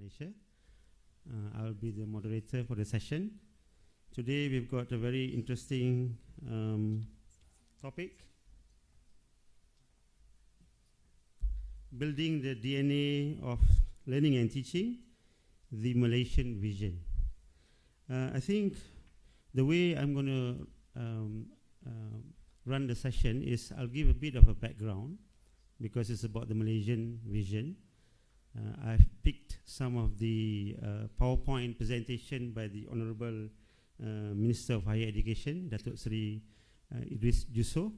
Malaysia. I'll be the moderator for the session. Today we've got a very interesting topic. Building the DNA of learning and teaching, the Malaysian Vision. I think the way I'm going to run the session is I'll give a bit of a background because it's about the Malaysian Vision. I've picked some of the PowerPoint presentation by the Honourable Minister of Higher Education, Datuk Seri Idris Jusoh.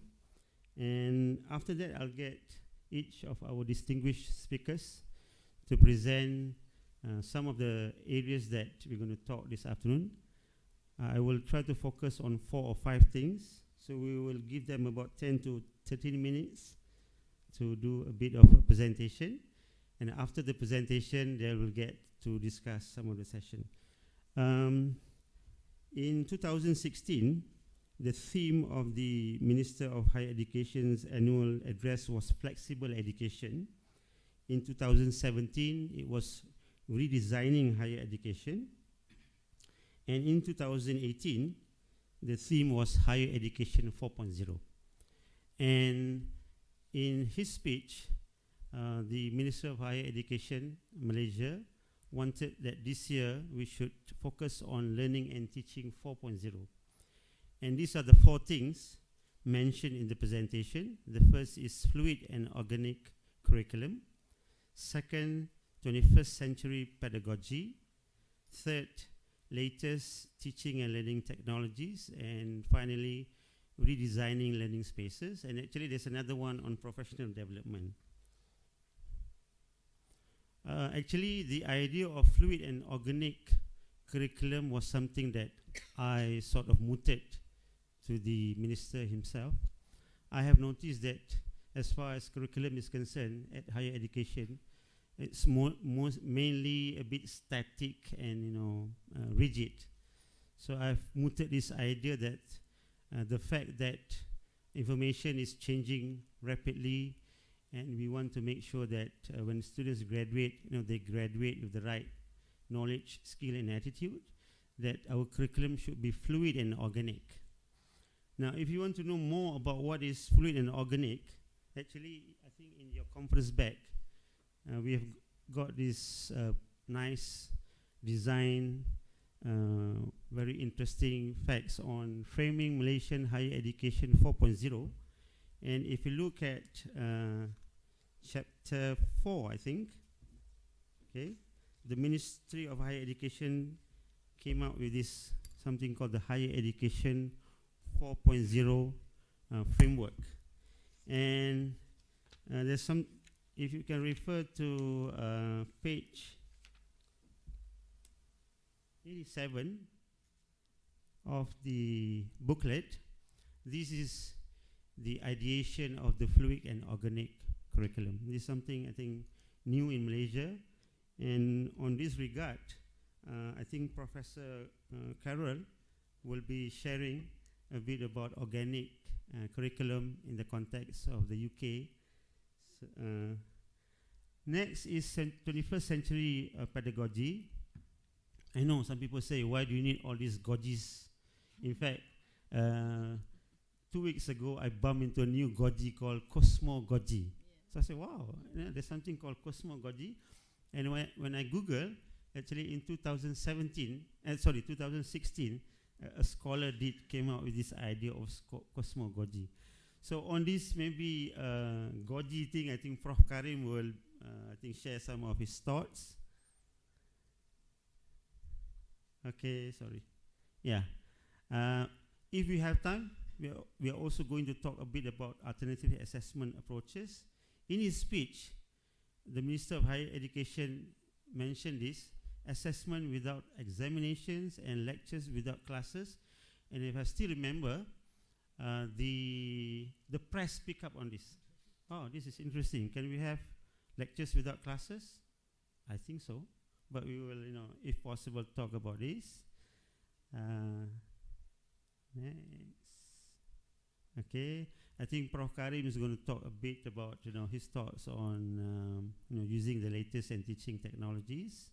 And after that, I'll get each of our distinguished speakers to present some of the areas that we're going to talk this afternoon. I will try to focus on 4 or 5 things. So we will give them about 10 to 13 minutes to do a bit of a presentation. And after the presentation, they will get to discuss some of the session. In 2016, the theme of the Minister of Higher Education's annual address was flexible education. In 2017, it was redesigning higher education. And in 2018, the theme was higher education 4.0. And in his speech, the Minister of Higher Education, Malaysia, wanted that this year we should focus on learning and teaching 4.0. And these are the 4 things mentioned in the presentation. The first is fluid and organic curriculum. Second, 21st century pedagogy. Third, latest teaching and learning technologies. And finally, redesigning learning spaces. And actually, there's another one on professional development. Actually, the idea of fluid and organic curriculum was something that I sort of mooted to the minister himself. I have noticed that as far as curriculum is concerned at higher education, it's mainly a bit static and rigid. So I've mooted this idea that the fact that information is changing rapidly, and we want to make sure that when students graduate, they graduate with the right knowledge, skill, and attitude, that our curriculum should be fluid and organic. Now, if you want to know more about what is fluid and organic, actually, I think in your conference bag, we have got this nice design, very interesting facts on framing Malaysian higher education 4.0. And if you look at chapter 4, I think, okay, the Ministry of Higher Education came out with this, something called the Higher Education 4.0 framework. And there's some, if you can refer to page 87 of the booklet, this is the ideation of the fluid and organic curriculum. This is something I think new in Malaysia. And on this regard, I think Professor Carol will be sharing a bit about organic curriculum in the context of the UK. Next is 21st century pedagogy. I know some people say, why do you need all these gojis? In fact, 2 weeks ago, I bumped into a new goji called Cosmogogy. Yeah. So I said, wow, there's something called Cosmogogy. And when I Google, actually in 2016, a scholar came out with this idea of Cosmogogy. So on this maybe Goji thing, I think Prof. Karim will share some of his thoughts. Okay, sorry. Yeah. If we have time, we are also going to talk a bit about alternative assessment approaches. In his speech, the Minister of Higher Education mentioned this, assessment without examinations and lectures without classes. And if I still remember, the press picked up on this. Oh, this is interesting. Can we have lectures without classes? I think so. But we will, if possible, talk about this. Next. Okay, I think Prof. Karim is going to talk a bit about his thoughts on using the latest and teaching technologies.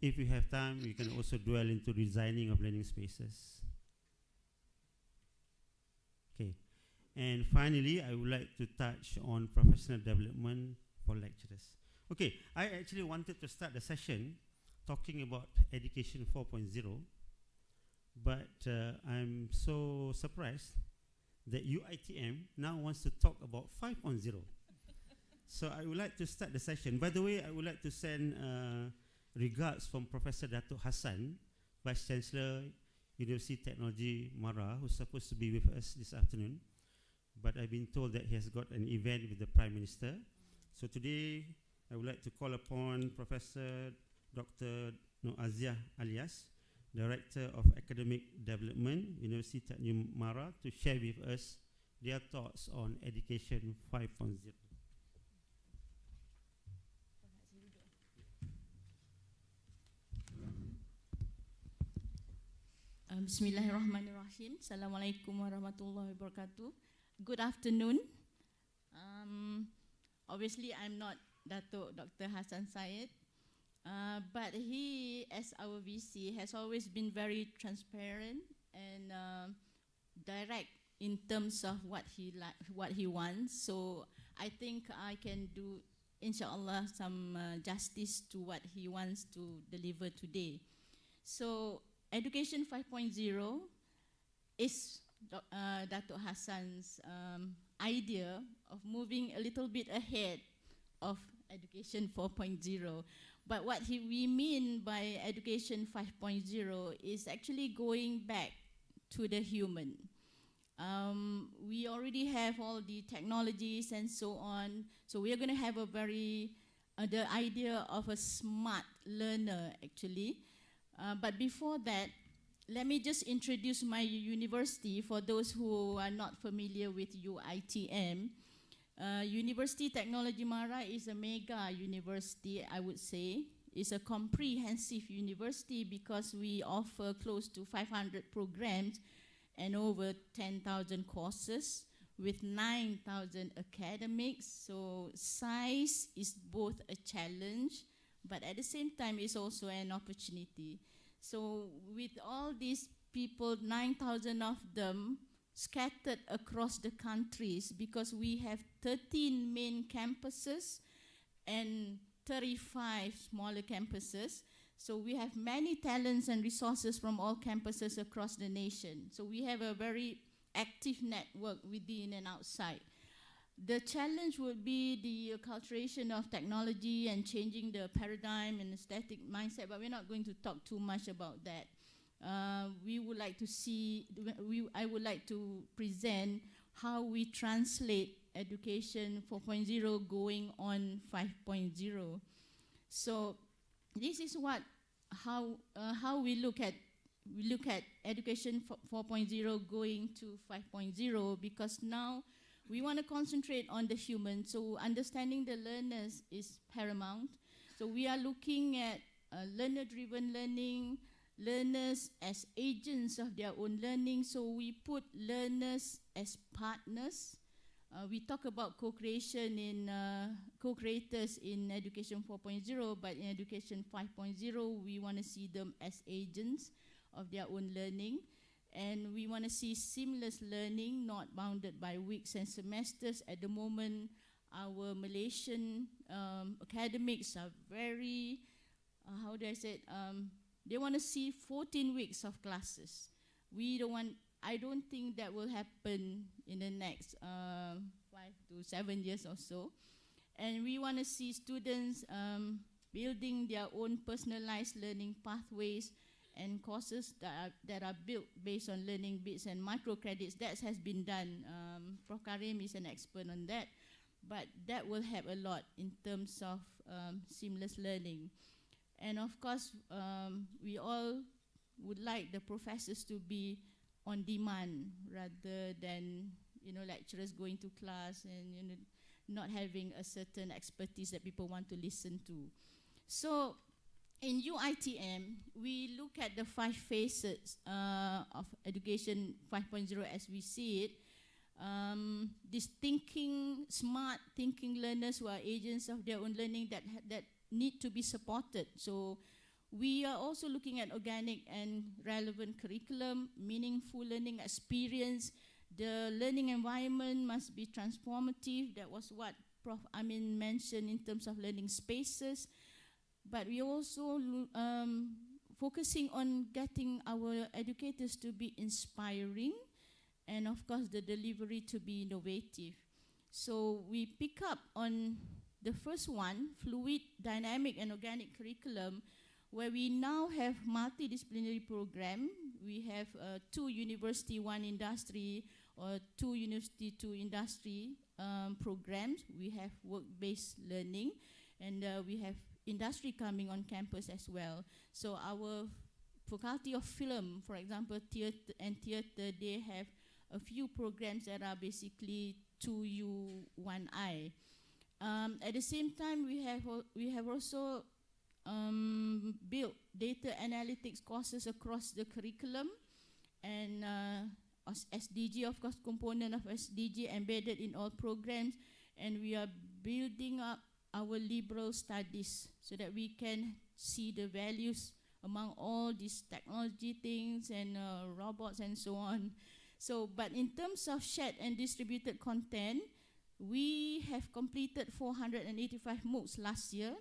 If we have time, we can also dwell into designing of learning spaces. Okay. And finally, I would like to touch on professional development for lecturers. Okay, I actually wanted to start the session talking about Education 4.0, but I'm so surprised that UITM now wants to talk about 5.0. So I would like to start the session. By the way, I would like to send regards from Professor Datuk Hassan, Vice Chancellor, University Technology Mara, who's supposed to be with us this afternoon. But I've been told that he has got an event with the Prime Minister. So today, I would like to call upon Professor Dr. Aziah Alias, Director of Academic Development, University Technology Mara, to share with us their thoughts on Education 5.0. Bismillahirrahmanirrahim. Assalamualaikum warahmatullahi wabarakatuh. Good afternoon. Obviously, I'm not Dr. Hassan Syed, but he, as our VC, has always been very transparent and direct in terms of what he wants. So I think I can do, inshallah, some justice to what he wants to deliver today. So Education 5.0 is Datuk Hassan's idea of moving a little bit ahead of Education 4.0. But what we mean by Education 5.0 is actually going back to the human. We already have all the technologies and so on. So we are going to have a the idea of a smart learner, actually. But before that, let me just introduce my university for those who are not familiar with UITM. University Technology Mara is a mega university, I would say. It's a comprehensive university because we offer close to 500 programs and over 10,000 courses with 9,000 academics. So size is both a challenge, but at the same time, it's also an opportunity. So with all these people, 9,000 of them scattered across the countries, because we have 13 main campuses and 35 smaller campuses. So we have many talents and resources from all campuses across the nation. So we have a very active network within and outside. The challenge would be the acculturation of technology and changing the paradigm and aesthetic mindset, but we're not going to talk too much about that. We would like to see, I would like to present how we translate Education 4.0 going on 5.0. So this is how we look at Education 4.0 going to 5.0, because now we want to concentrate on the human, so understanding the learners is paramount. So we are looking at learner-driven learning, learners as agents of their own learning, so we put learners as partners. We talk about co-creation in co-creators in Education 4.0, but in Education 5.0, we want to see them as agents of their own learning. And we want to see seamless learning, not bounded by weeks and semesters. At the moment, our Malaysian academics are very, how do I say it? They want to see 14 weeks of classes. I don't think that will happen in the next 5 to 7 years or so. And we want to see students building their own personalized learning pathways and courses that are built based on learning bits and microcredits. That has been done. Prof. Karim is an expert on that. But that will help a lot in terms of seamless learning. And of course, we all would like the professors to be on demand rather than lecturers going to class and not having a certain expertise that people want to listen to. So in UITM, we look at the 5 phases of Education 5.0 as we see it. These smart thinking learners who are agents of their own learning that need to be supported. So We are also looking at organic and relevant curriculum, meaningful learning experience. The learning environment must be transformative. That was what Prof. Amin mentioned in terms of learning spaces. But we also focusing on getting our educators to be inspiring, and of course the delivery to be innovative. So we pick up on the first one, fluid, dynamic and organic curriculum, where we now have multidisciplinary program. We have 2 university, 1 industry, or 2 university, 2 industry programs. We have work-based learning, and we have industry coming on campus as well. So our faculty of film, for example, theatre, they have a few programs that are basically 2U, 1I. At the same time, we have also built data analytics courses across the curriculum, and SDG, of course, component of SDG embedded in all programs, and we are building up our liberal studies so that we can see the values among all these technology things and robots and so on. So, but in terms of shared and distributed content, we have completed 485 MOOCs last year,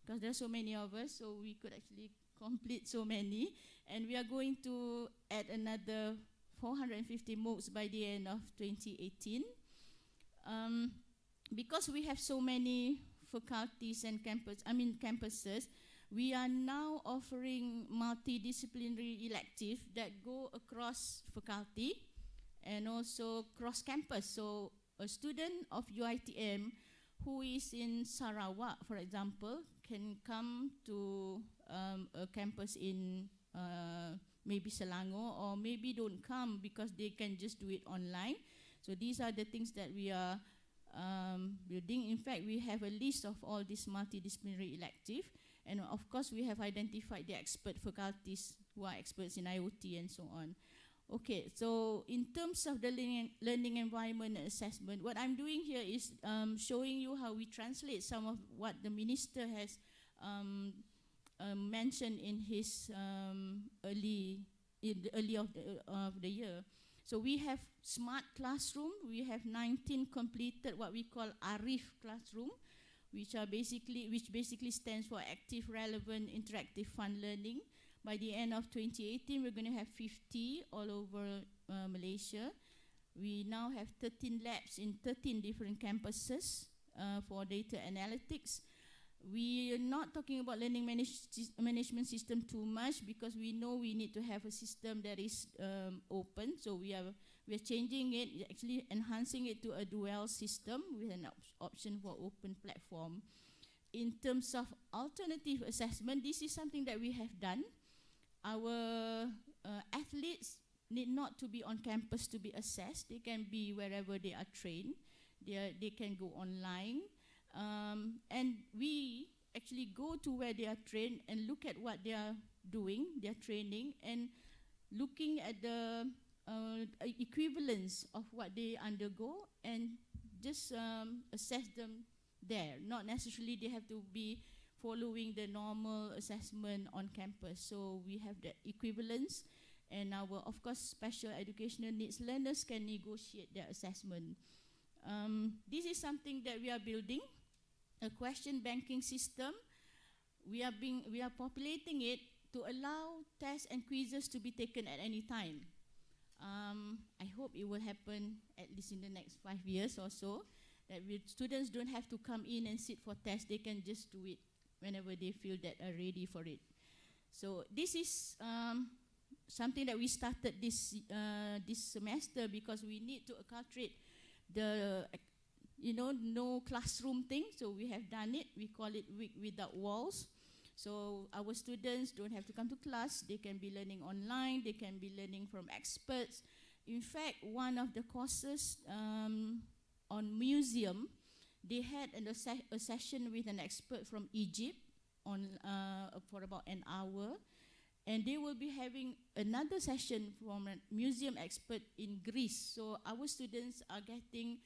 because there are so many of us, so we could actually complete so many. And we are going to add another 450 MOOCs by the end of 2018. Because we have so many faculties and campuses, we are now offering multidisciplinary electives that go across faculty and also cross-campus. So a student of UiTM who is in Sarawak, for example, can come to a campus in maybe Selangor, or maybe don't come because they can just do it online. So these are the things that we are building. In fact, we have a list of all these multidisciplinary electives, and of course we have identified the expert faculties who are experts in IoT and so on. Okay, so in terms of the learning environment and assessment, what I'm doing here is showing you how we translate some of what the minister has mentioned in his early of the year. So we have smart classroom. We have 19 completed what we call ARIF classroom, which basically stands for active, relevant, interactive, fun learning. By the end of 2018, we're going to have 50 all over Malaysia. We now have 13 labs in 13 different campuses for data analytics. We are not talking about learning management system too much, because we know we need to have a system that is open. So we are changing it, actually enhancing it to a dual system with an option for open platform. In terms of alternative assessment, this is something that we have done. Our athletes need not to be on campus to be assessed. They can be wherever they are trained. They can go online. And we actually go to where they are trained and look at what they are doing, their training, and looking at the equivalence of what they undergo, and just assess them there. Not necessarily they have to be following the normal assessment on campus. So we have that equivalence, and our, of course, special educational needs learners can negotiate their assessment. This is something that we are building, a question banking system. We are populating it to allow tests and quizzes to be taken at any time. I hope it will happen at least in the next 5 years or so, that students don't have to come in and sit for tests. They can just do it whenever they feel that are ready for it. So this is something that we started this semester, because we need to acculturate the no classroom thing. So we have done it. We call it Week Without Walls. So our students don't have to come to class. They can be learning online. They can be learning from experts. In fact, one of the courses on museum, they had a session with an expert from Egypt for about an hour. And they will be having another session from a museum expert in Greece. So our students are getting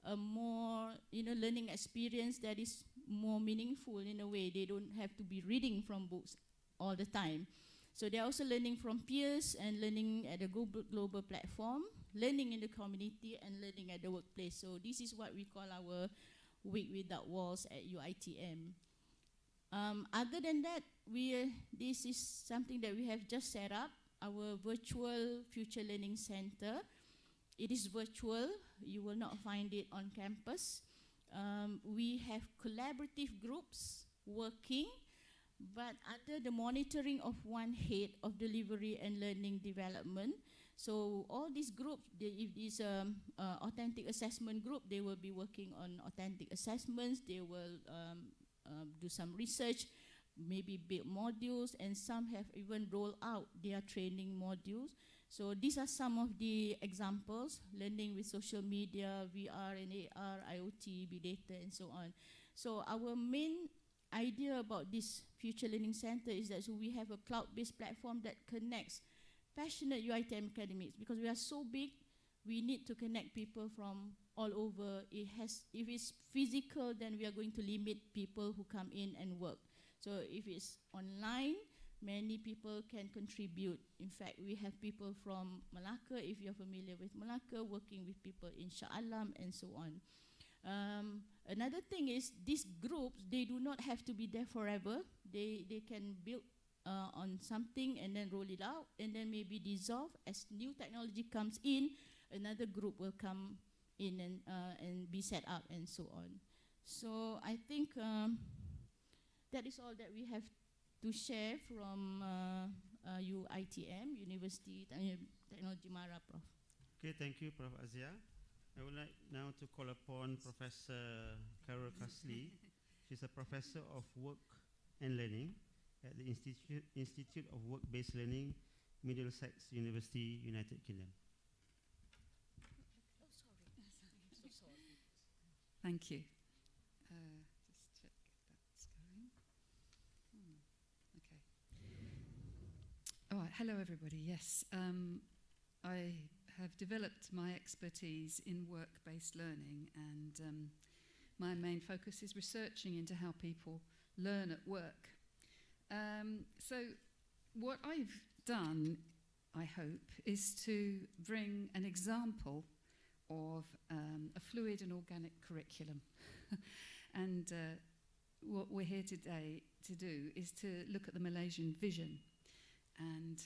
a more learning experience that is more meaningful in a way. They don't have to be reading from books all the time. So they're also learning from peers and learning at a global platform, learning in the community and learning at the workplace. So this is what we call our Week Without Walls at UITM. Other than that, this is something that we have just set up, our virtual Future Learning Center. It is virtual. You will not find it on campus. We have collaborative groups working, but under the monitoring of one head of delivery and learning development. So all these groups, if it's authentic assessment group, they will be working on authentic assessments. They will do some research, maybe build modules, and some have even rolled out their training modules. So these are some of the examples: learning with social media, VR and AR, IoT, big data, and so on. So our main idea about this Future Learning Center is that we have a cloud-based platform that connects passionate UITM academics. Because we are so big, we need to connect people from all over. If it's physical, then we are going to limit people who come in and work. So if it's online, many people can contribute. In fact, we have people from Malacca, if you're familiar with Malacca, working with people in Shah Alam and so on. Another thing is, these groups, they do not have to be there forever. They can build on something and then roll it out and then maybe dissolve. As new technology comes in, another group will come in and be set up and so on. So I think that is all that we have to share from UITM, University Technology Mara, Prof. Okay, thank you, Prof. Azia. I would like now to call upon Professor Carol Castley. She's a professor of work and learning at the Institute of Work-Based Learning, Middlesex University, United Kingdom. Oh, sorry. I'm so sorry. Thank you. Just check that's going. Okay. All right. Hello, everybody. Yes, I have developed my expertise in work-based learning, and my main focus is researching into how people learn at work. So what I've done, I hope, is to bring an example of a fluid and organic curriculum. And what we're here today to do is to look at the Malaysian Vision. And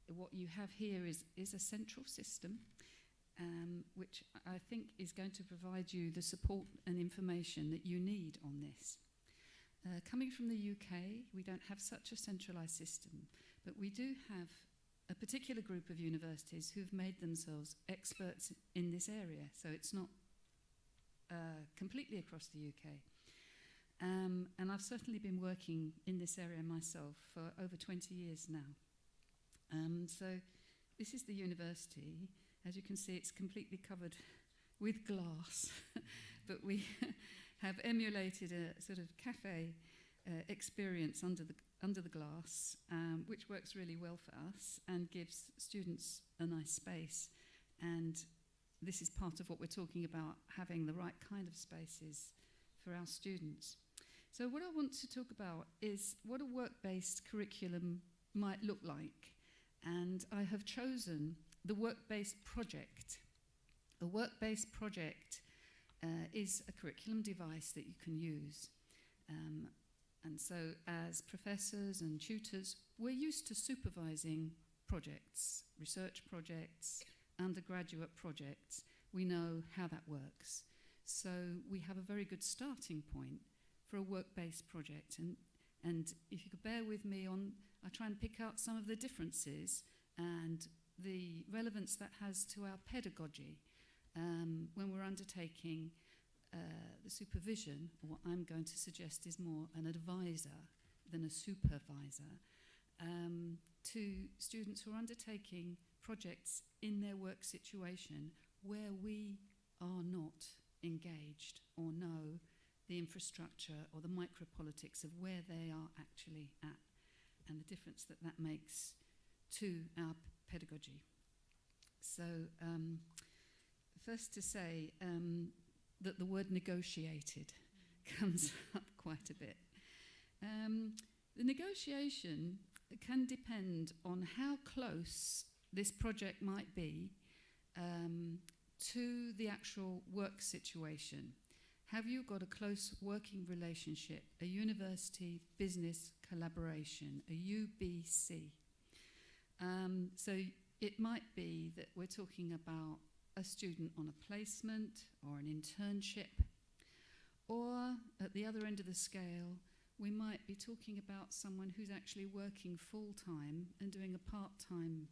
what you have here is a central system, which I think is going to provide you the support and information that you need on this. Coming from the UK, we don't have such a centralised system, but we do have a particular group of universities who've made themselves experts in this area, so it's not completely across the UK. And I've certainly been working in this area myself for over 20 years now. So this is the university. As you can see, it's completely covered with glass, but we have emulated a sort of cafe experience under the glass, which works really well for us and gives students a nice space. And this is part of what we're talking about, having the right kind of spaces for our students. So what I want to talk about is what a work-based curriculum might look like. And I have chosen the Workbased project. A Workbased project is a curriculum device that you can use. And so as professors and tutors, we're used to supervising projects, research projects, undergraduate projects. We know how that works. So we have a very good starting point for a work-based project. And if you could bear with me on, I try and pick out some of the differences and the relevance that has to our pedagogy when we're undertaking the supervision, or what I'm going to suggest is more an advisor than a supervisor, to students who are undertaking projects in their work situation where we are not engaged or know the infrastructure or the micropolitics of where they are actually at, and the difference that that makes to our pedagogy. So first to say that the word negotiated comes up quite a bit. The negotiation can depend on how close this project might be to the actual work situation. Have you got a close working relationship, a university business collaboration, a UBC? So it might be that we're talking about a student on a placement or an internship, or at the other end of the scale, we might be talking about someone who's actually working full-time and doing a part-time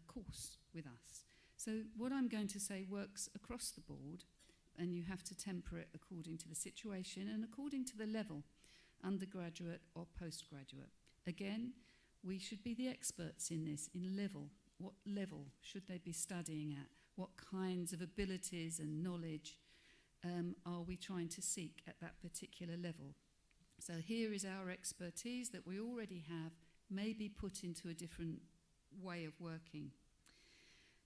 course with us. So what I'm going to say works across the board, and you have to temper it according to the situation and according to the level, undergraduate or postgraduate. Again, we should be the experts in this, in level. What level should they be studying at? What kinds of abilities and knowledge are we trying to seek at that particular level? So here is our expertise that we already have, maybe put into a different way of working.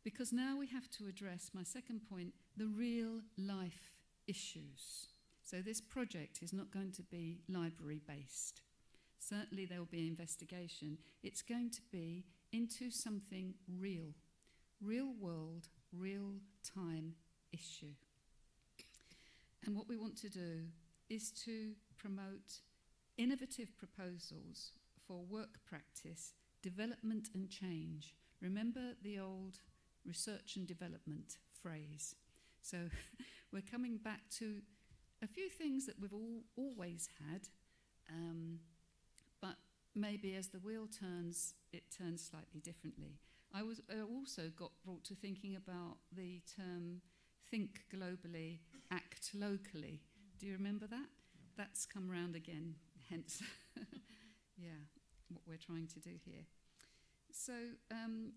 Because now we have to address, my second point, the real life issues. So this project is not going to be library based. Certainly there will be investigation. It's going to be into something real world, real time issue. And what we want to do is to promote innovative proposals for work practice, development and change. Remember the old research and development phrase. So we're coming back to a few things that we've always had, but maybe as the wheel turns, it turns slightly differently. I also got brought to thinking about the term think globally, act locally. Do you remember that? That's come round again, hence, yeah, what we're trying to do here. So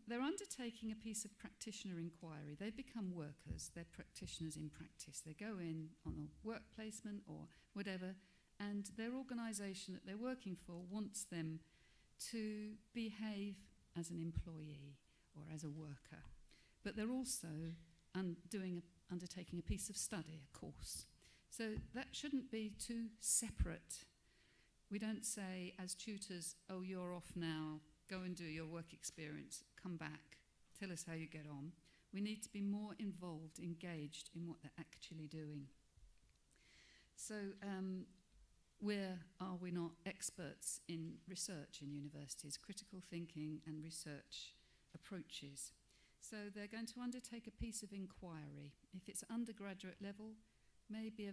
they're undertaking a piece of practitioner inquiry. They become workers, they're practitioners in practice. They go in on a work placement or whatever, and their organisation that they're working for wants them to behave as an employee or as a worker. But they're also undertaking a piece of study, a course. So that shouldn't be too separate. We don't say as tutors, oh, you're off now, go and do your work experience, come back, tell us how you get on. We need to be more involved, engaged in what they're actually doing. So are we not experts in research in universities, critical thinking and research approaches? So they're going to undertake a piece of inquiry. If it's undergraduate level, maybe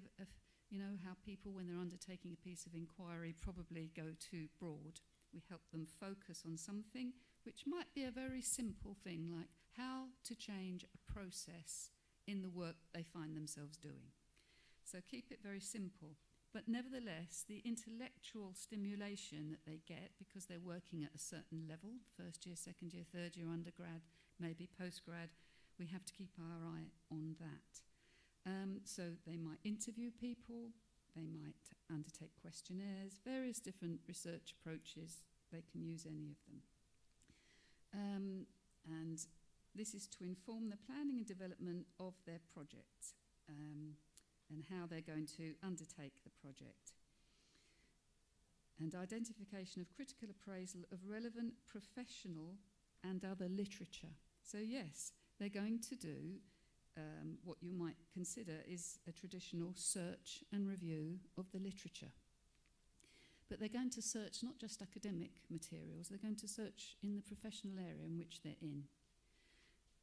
you know how people, when they're undertaking a piece of inquiry, probably go too broad. We help them focus on something which might be a very simple thing, like how to change a process in the work they find themselves doing. So keep it very simple. But nevertheless, the intellectual stimulation that they get, because they're working at a certain level, first year, second year, third year undergrad, maybe postgrad, we have to keep our eye on that. So they might interview people, they might undertake questionnaires, various different research approaches. They can use any of them. And this is to inform the planning and development of their project and how they're going to undertake the project. And identification of critical appraisal of relevant professional and other literature. So yes, they're going to do what you might consider is a traditional search and review of the literature. But they're going to search not just academic materials, they're going to search in the professional area in which they're in.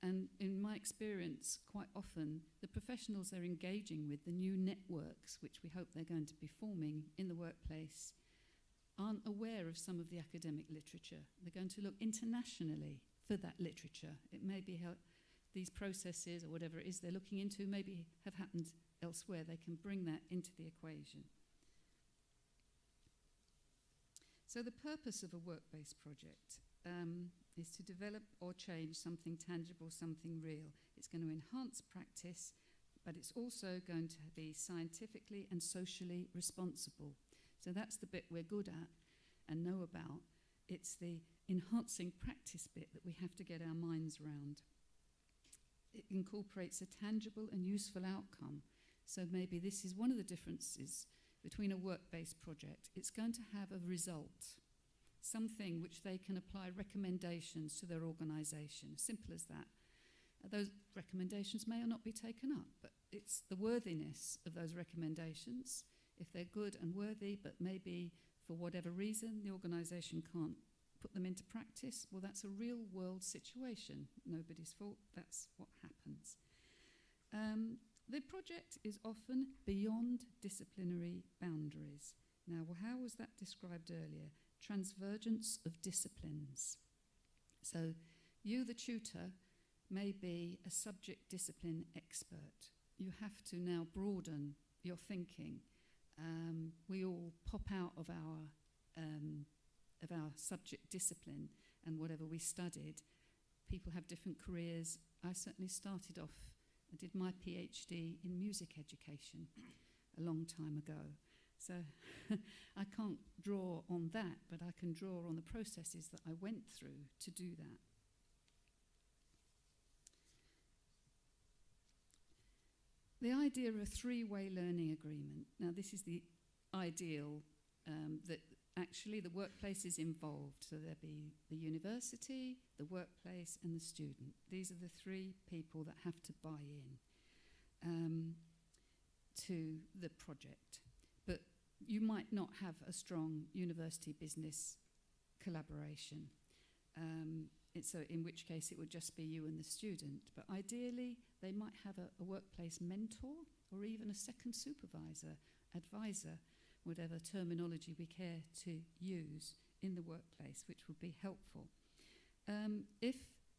And in my experience, quite often, the professionals they're engaging with, the new networks which we hope they're going to be forming in the workplace, aren't aware of some of the academic literature. They're going to look internationally for that literature. It may be how these processes or whatever it is they're looking into maybe have happened elsewhere. They can bring that into the equation. So the purpose of a work-based project is to develop or change something tangible, something real. It's going to enhance practice, but it's also going to be scientifically and socially responsible. So that's the bit we're good at and know about. It's the enhancing practice bit that we have to get our minds around. It incorporates a tangible and useful outcome. So maybe this is one of the differences between a work-based project. It's going to have a result. something which they can apply recommendations to their organisation. Simple as that. Those recommendations may or not be taken up, but it's the worthiness of those recommendations. If they're good and worthy, but maybe for whatever reason the organisation can't put them into practice, well, that's a real world situation. Nobody's fault, that's what happens. The project is often beyond disciplinary boundaries. Now, well, how was that described earlier? Transvergence of disciplines. So you, the tutor, may be a subject discipline expert. You have to now broaden your thinking. We all pop out of our subject discipline and whatever we studied. People have different careers. I certainly started off, I did my PhD in music education a long time ago. So I can't draw on that, but I can draw on the processes that I went through to do that. The idea of a three-way learning agreement. Now, this is the ideal that actually the workplace is involved. So there'll be the university, the workplace, and the student. These are the three people that have to buy in to the project. But you might not have a strong university business collaboration. So in which case it would just be you and the student. But ideally, they might have a workplace mentor or even a second supervisor, advisor, whatever terminology we care to use in the workplace, which would be helpful. If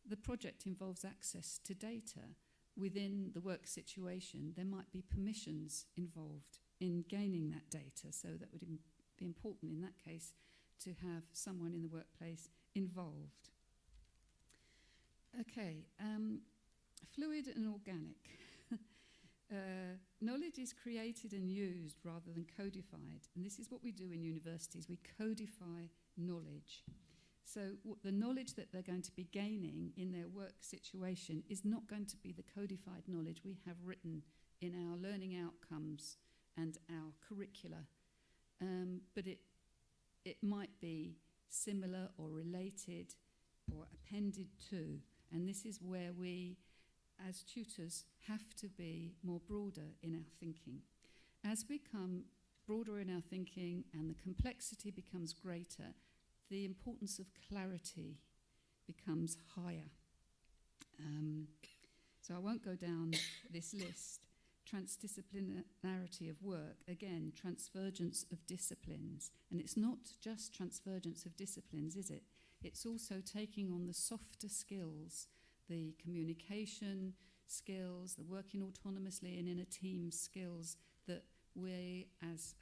the project involves access to data within the work situation, there might be permissions involved in gaining that data. So that would be important in that case to have someone in the workplace involved. Okay, fluid and organic. Knowledge is created and used rather than codified. And this is what we do in universities. We codify knowledge. So the knowledge that they're going to be gaining in their work situation is not going to be the codified knowledge we have written in our learning outcomes and our curricula. But it might be similar or related or appended to. And this is where we, as tutors, have to be more broader in our thinking. As we become broader in our thinking and the complexity becomes greater, the importance of clarity becomes higher. So I won't go down this list. Transdisciplinarity of work, again, transvergence of disciplines. And it's not just transvergence of disciplines, is it? It's also taking on the softer skills, the communication skills, the working autonomously and in a team skills that we, as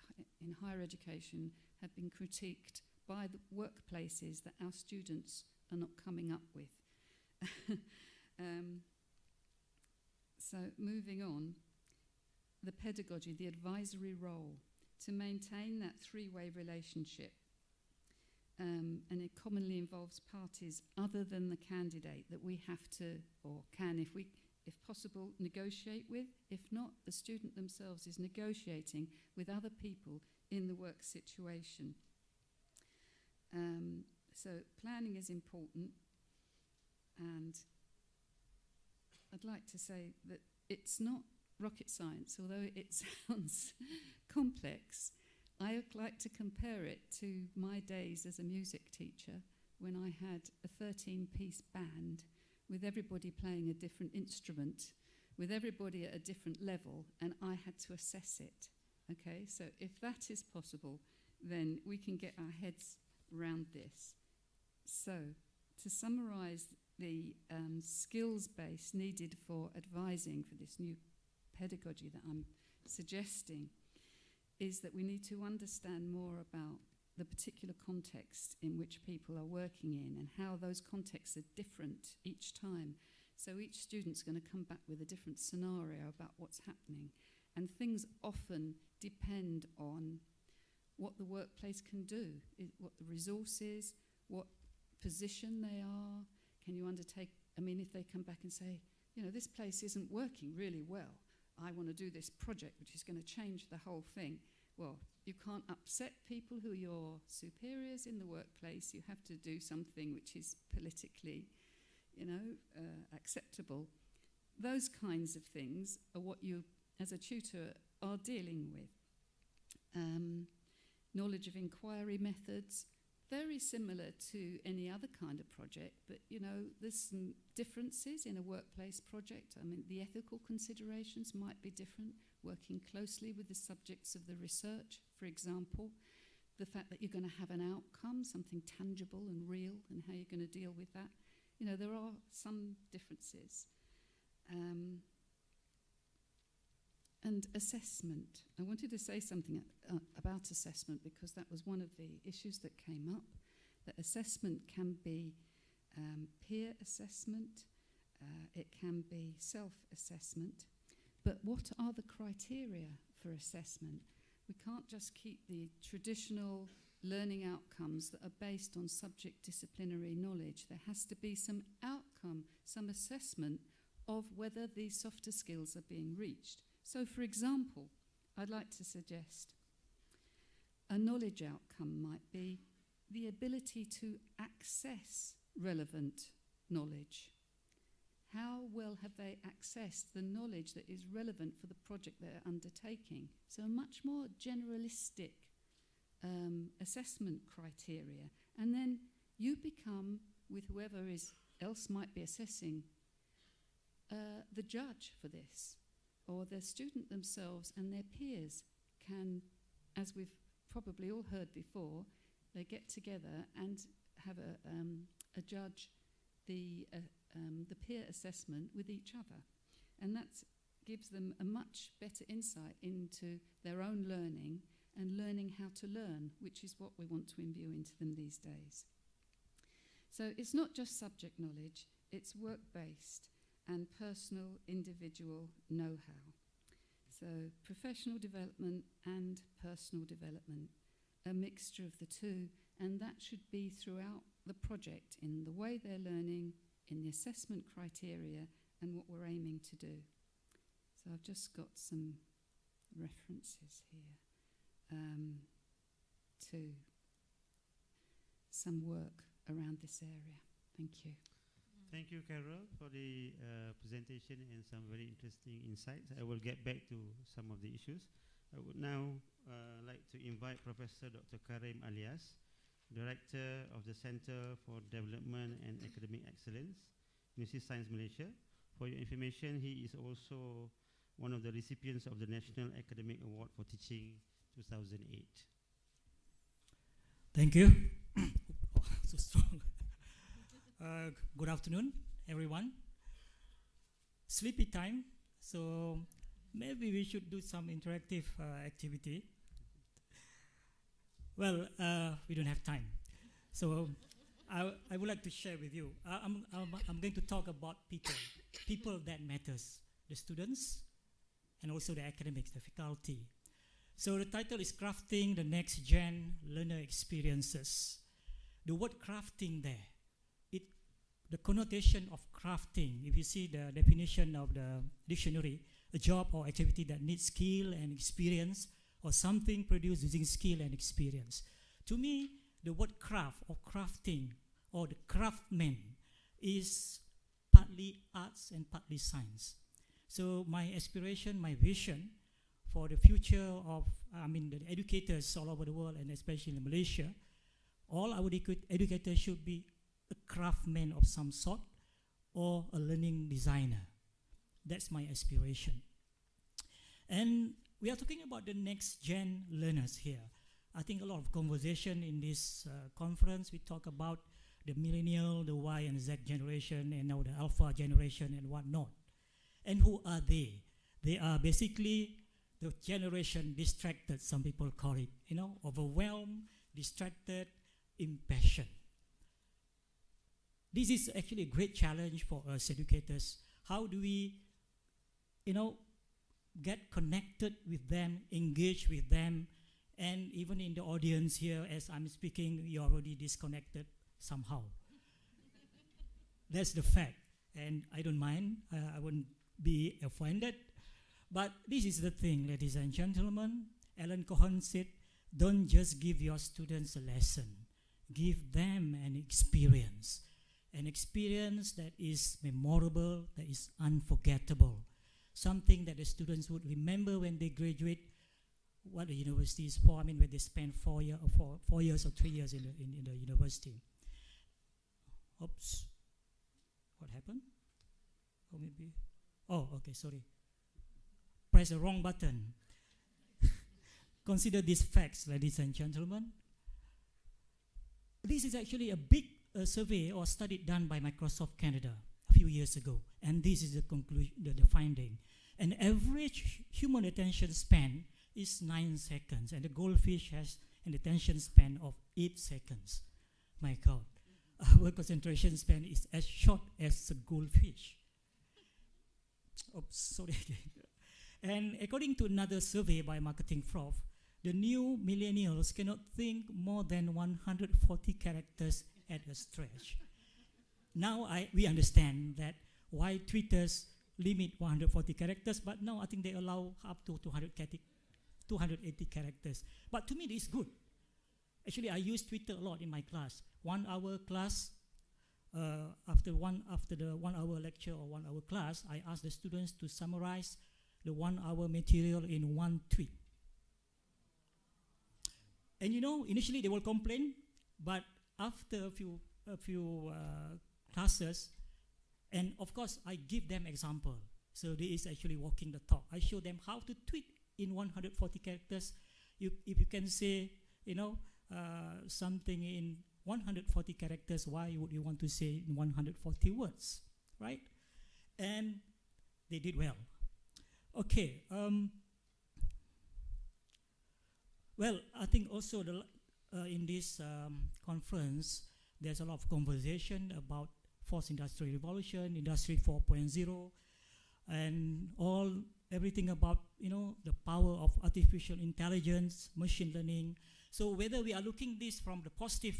in higher education, have been critiqued by the workplaces that our students are not coming up with. So moving on, the pedagogy, the advisory role, to maintain that three-way relationship. And it commonly involves parties other than the candidate that we have to, or can, if possible, negotiate with. If not, the student themselves is negotiating with other people in the work situation. So planning is important, and I'd like to say that it's not rocket science, although it sounds complex. I like to compare it to my days as a music teacher when I had a 13-piece band with everybody playing a different instrument, with everybody at a different level, and I had to assess it. Okay, so if that is possible, then we can get our heads around this. So, to summarise the skills base needed for advising for this new pedagogy that I'm suggesting is that we need to understand more about the particular context in which people are working in and how those contexts are different each time. So each student's going to come back with a different scenario about what's happening. And things often depend on what the workplace can do, what the resource is, what position they are. Can you undertake, I mean, if they come back and say, you know, this place isn't working really well, I want to do this project which is going to change the whole thing. well, you can't upset people who are your superiors in the workplace. You have to do something which is politically, acceptable. Those kinds of things are what you, as a tutor, are dealing with. Knowledge of inquiry methods, very similar to any other kind of project, but there's some differences in a workplace project. I mean, the ethical considerations might be different, working closely with the subjects of the research, for example, the fact that you're going to have an outcome, something tangible and real, and how you're going to deal with that. There are some differences. And assessment. I wanted to say something about assessment because that was one of the issues that came up, that assessment can be peer assessment, it can be self-assessment, but what are the criteria for assessment? We can't just keep the traditional learning outcomes that are based on subject disciplinary knowledge. There has to be some outcome, some assessment of whether these softer skills are being reached. So, for example, I'd like to suggest a knowledge outcome might be the ability to access relevant knowledge. How well have they accessed the knowledge that is relevant for the project they're undertaking? So a much more generalistic assessment criteria. And then you become, with whoever else might be assessing, the judge for this. Or the student themselves and their peers can, as we've probably all heard before, they get together and have a judge the peer assessment with each other. And that gives them a much better insight into their own learning and learning how to learn, which is what we want to imbue into them these days. So it's not just subject knowledge, it's work-based and personal, individual know-how. So professional development and personal development, a mixture of the two, and that should be throughout the project in the way they're learning, in the assessment criteria, and what we're aiming to do. So I've just got some references here to some work around this area. Thank you. Thank you, Carol, for the presentation and some very interesting insights. I will get back to some of the issues. I would now like to invite Professor Dr. Karim Alias, Director of the Center for Development and Academic Excellence, University of Science Malaysia. For your information, he is also one of the recipients of the National Academic Award for Teaching 2008. Thank you. So strong. Good afternoon, everyone. Sleepy time, so maybe we should do some interactive activity. Well, we don't have time, so I would like to share with you. I'm going to talk about people that matters, the students, and also the academics, the faculty. So the title is Crafting the Next Gen Learner Experiences. The word crafting there, the connotation of crafting, if you see the definition of the dictionary, a job or activity that needs skill and experience, or something produced using skill and experience. To me, the word craft or crafting or the craftsman is partly arts and partly science. So my aspiration, my vision for the future of, the educators all over the world and especially in Malaysia, all our educators should be a craftsman of some sort or a learning designer. That's my aspiration. And we are talking about the next gen learners here. I think a lot of conversation in this conference, we talk about the millennial, the Y and Z generation, and now the alpha generation and whatnot. And who are they? They are basically the generation distracted, some people call it, overwhelmed, distracted, impassioned. This is actually a great challenge for us educators. How do we, get connected with them, engage with them, and even in the audience here, as I'm speaking, you're already disconnected somehow. That's the fact, and I don't mind. I wouldn't be offended. But this is the thing, ladies and gentlemen. Alan Cohen said, don't just give your students a lesson, give them an experience that is memorable, that is unforgettable, something that the students would remember when they graduate, what the university is for. I mean, when they spend 4 years or 3 years in the university. Oops, what happened? Or maybe, oh, okay, sorry. Press the wrong button. Consider these facts, ladies and gentlemen. This is actually a big survey or study done by Microsoft Canada a few years ago, and this is the conclusion, the finding. An average human attention span is 9 seconds, and the goldfish has an attention span of 8 seconds. My God, our concentration span is as short as a goldfish. Oops, sorry. And according to another survey by Marketing Prof, the new millennials cannot think more than 140 characters at a stretch. Now we understand that why Twitter's limit 140 characters, but now I think they allow up to 280 characters. But to me, this is good. Actually, I use Twitter a lot in my class. 1 hour class, after the 1 hour lecture or 1 hour class, I ask the students to summarize the 1 hour material in 1 tweet. And initially they will complain, but after a few classes, and of course I give them example. So this is actually walking the talk. I show them how to tweet in 140 characters. If you can say, something in 140 characters, why would you want to say in 140 words, right? And they did well. Okay. Well, I think also in this conference, there's a lot of conversation about fourth industrial revolution, Industry 4.0, and everything about the power of artificial intelligence, machine learning. So whether we are looking this from the positive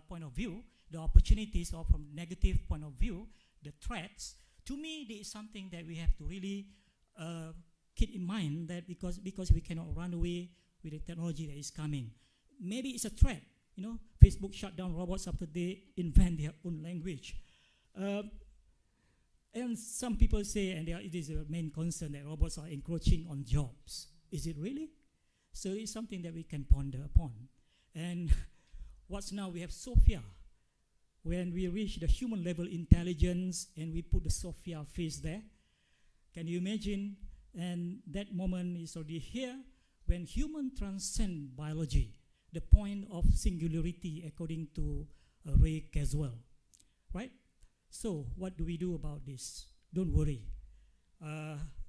point of view, the opportunities, or from the negative point of view, the threats, to me, there is something that we have to really keep in mind, that because we cannot run away with the technology that is coming. Maybe it's a threat. Facebook shut down robots after they invent their own language. And some people say, and it is a main concern, that robots are encroaching on jobs. Is it really? So it's something that we can ponder upon. And what's now, we have Sophia. When we reach the human level intelligence and we put the Sophia face there, can you imagine? And that moment is already here, when human transcend biology, the point of singularity according to Ray Kurzweil, right? So what do we do about this? Don't worry.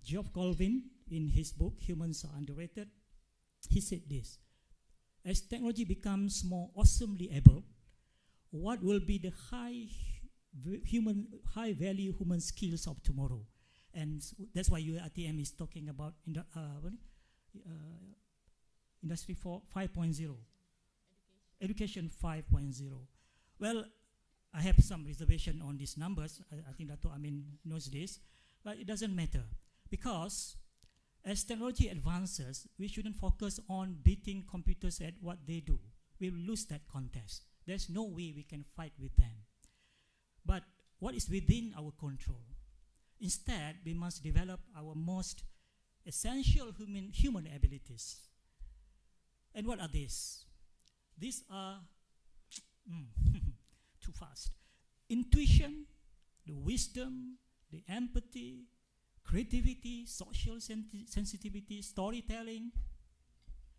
Geoff Colvin, in his book, Humans Are Underrated, he said this: as technology becomes more awesomely able, what will be the high-value human skills of tomorrow? And that's why UATM is talking about Industry 5.0. Education 5.0. Well, I have some reservation on these numbers. I think Dato' Amin knows this, but it doesn't matter, because as technology advances, we shouldn't focus on beating computers at what they do. We'll lose that contest. There's no way we can fight with them. But what is within our control? Instead, we must develop our most essential human abilities. And what are these? These are too fast. Intuition, the wisdom, the empathy, creativity, social sensitivity, storytelling,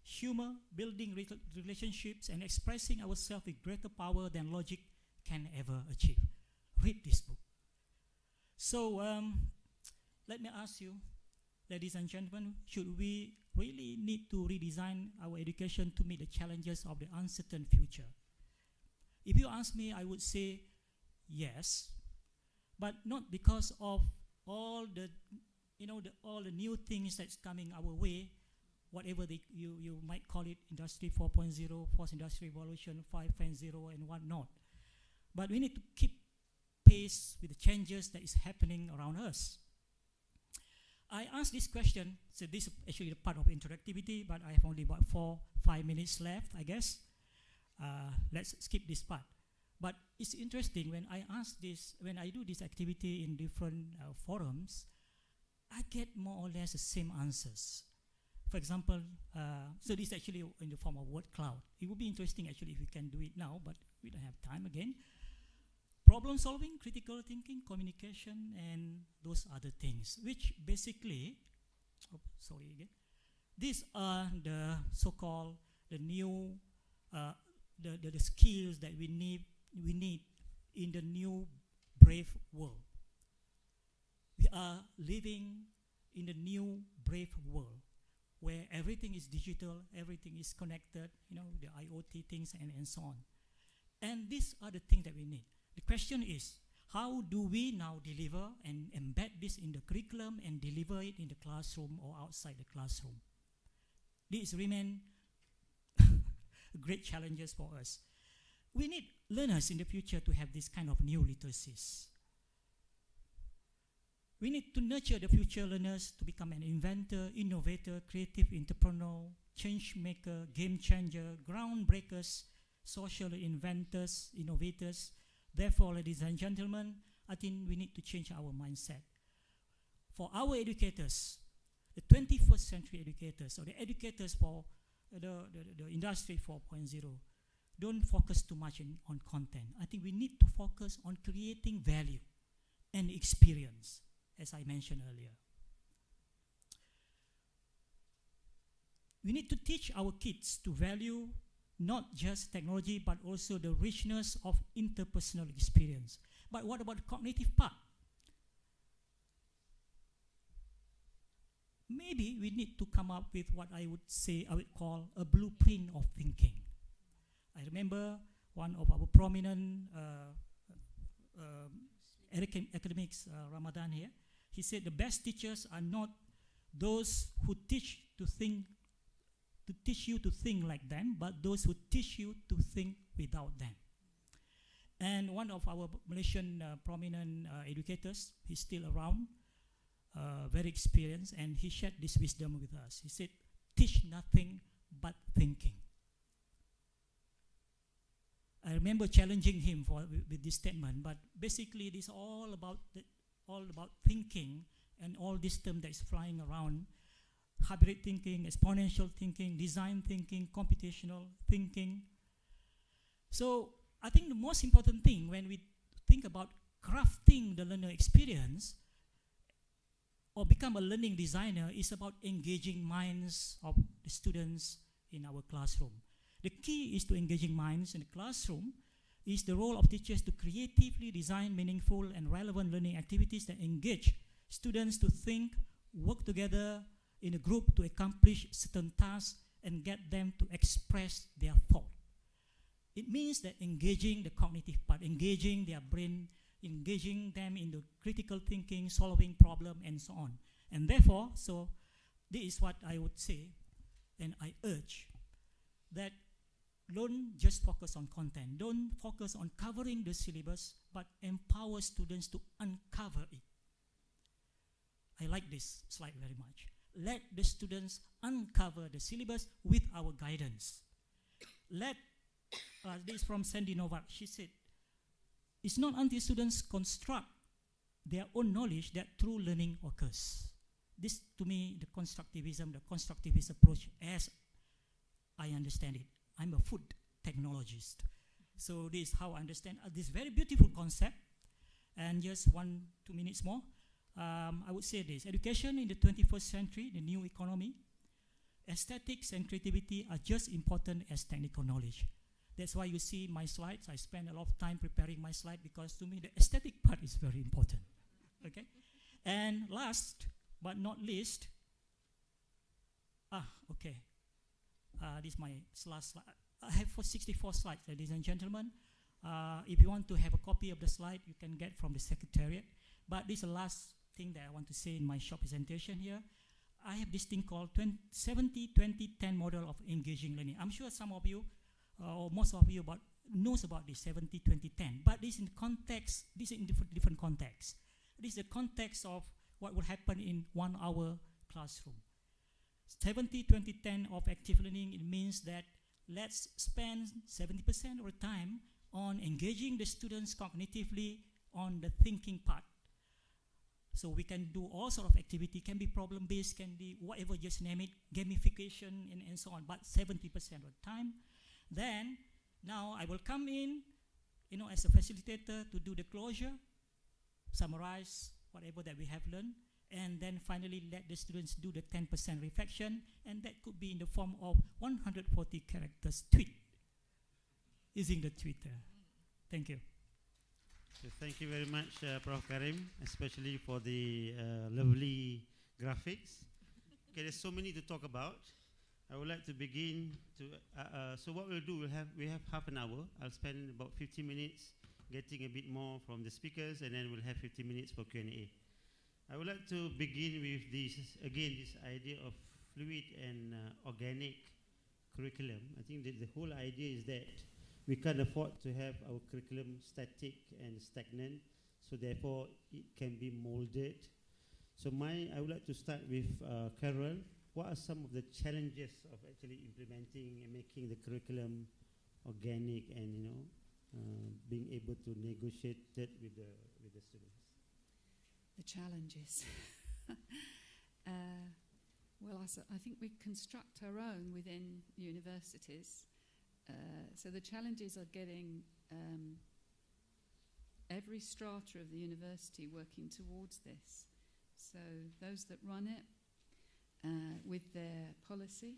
humor, building relationships, and expressing ourselves with greater power than logic can ever achieve. Read this book. So let me ask you, ladies and gentlemen, should we really need to redesign our education to meet the challenges of the uncertain future? If you ask me, I would say yes, but not because of all the new things that's coming our way, whatever you might call it, Industry 4.0, Fourth Industrial Revolution, 5.0, and whatnot. But we need to keep pace with the changes that is happening around us. I asked this question, so this is actually the part of interactivity, but I have only about 4-5 minutes left, I guess. Let's skip this part. But it's interesting when I ask this, when I do this activity in different forums, I get more or less the same answers. For example, so this is actually in the form of word cloud. It would be interesting actually if we can do it now, but we don't have time again. Problem solving, critical thinking, communication, and those other things, which basically, these are the so-called the new the skills that we need in the new brave world. We are living in the new brave world where everything is digital, everything is connected, you know, the IoT things and so on. And these are the things that we need. The question is, how do we now deliver and embed this in the curriculum and deliver it in the classroom or outside the classroom? These remain great challenges for us. We need learners in the future to have this kind of new literacies. We need to nurture the future learners to become an inventor, innovator, creative entrepreneur, change maker, game changer, groundbreakers, social inventors, innovators. Therefore, ladies and gentlemen, I think we need to change our mindset. For our educators, the 21st century educators, or the educators for the industry 4.0, don't focus too much on content. I think we need to focus on creating value and experience, as I mentioned earlier. We need to teach our kids to value not just technology, but also the richness of interpersonal experience. But what about the cognitive part? Maybe we need to come up with what I would call a blueprint of thinking. I remember one of our prominent academics, Ramadan here, he said the best teachers are not those who teach you to think like them, but those who teach you to think without them. And one of our Malaysian prominent educators, he's still around, very experienced, and he shared this wisdom with us. He said, teach nothing but thinking. I remember challenging him with this statement, but basically it is all about thinking, and all this term that is flying around: hybrid thinking, exponential thinking, design thinking, computational thinking. So I think the most important thing when we think about crafting the learner experience or become a learning designer is about engaging minds of the students in our classroom. The key is to engaging minds in the classroom. Is the role of teachers to creatively design meaningful and relevant learning activities that engage students to think, work together in a group to accomplish certain tasks and get them to express their thought. It means that engaging the cognitive part, engaging their brain, engaging them in the critical thinking, solving problem, and so on. And therefore, so this is what I would say, and I urge, that don't just focus on content. Don't focus on covering the syllabus, but empower students to uncover it. I like this slide very much. Let the students uncover the syllabus with our guidance. This is from Sandy Novak. She said, it's not until students construct their own knowledge that true learning occurs. This, to me, the constructivist approach, as I understand it. I'm a food technologist. So this is how I understand this very beautiful concept. And just 1-2 minutes more. I would say this: education in the 21st century, the new economy, aesthetics and creativity are just important as technical knowledge. That's why you see my slides. I spend a lot of time preparing my slide because to me the aesthetic part is very important. Okay? And last but not least, this is my last slide. I have 64 slides, ladies and gentlemen. If you want to have a copy of the slide, you can get from the secretariat. But this is the last thing that I want to say in my short presentation here. I have this thing called 70-20-10 model of engaging learning. I'm sure some of you, or most of you, knows about this 70-20-10. But this in context, this is in different context. This is the context of what will happen in 1 hour classroom. 70-20-10 of active learning, it means that let's spend 70% of the time on engaging the students cognitively on the thinking part. So we can do all sort of activity, can be problem-based, can be whatever, just name it, gamification and so on, but 70% of the time. Then, now I will come in, as a facilitator to do the closure, summarize whatever that we have learned, and then finally let the students do the 10% reflection, and that could be in the form of 140 characters tweet, using the Twitter. Thank you. So thank you very much, Prof. Karim, especially for the lovely graphics. Okay, there's so many to talk about. I would like to begin to, so what we'll do, we have half an hour. I'll spend about 50 minutes getting a bit more from the speakers, and then we'll have 50 minutes for Q&A. I would like to begin with this, again, this idea of fluid and organic curriculum. I think that the whole idea is that we can't afford to have our curriculum static and stagnant, so therefore it can be molded. So I would like to start with Carol. What are some of the challenges of actually implementing and making the curriculum organic and being able to negotiate that with the students? The challenges. Well, I think we construct our own within universities. So the challenges are getting every strata of the university working towards this. So those that run it with their policy,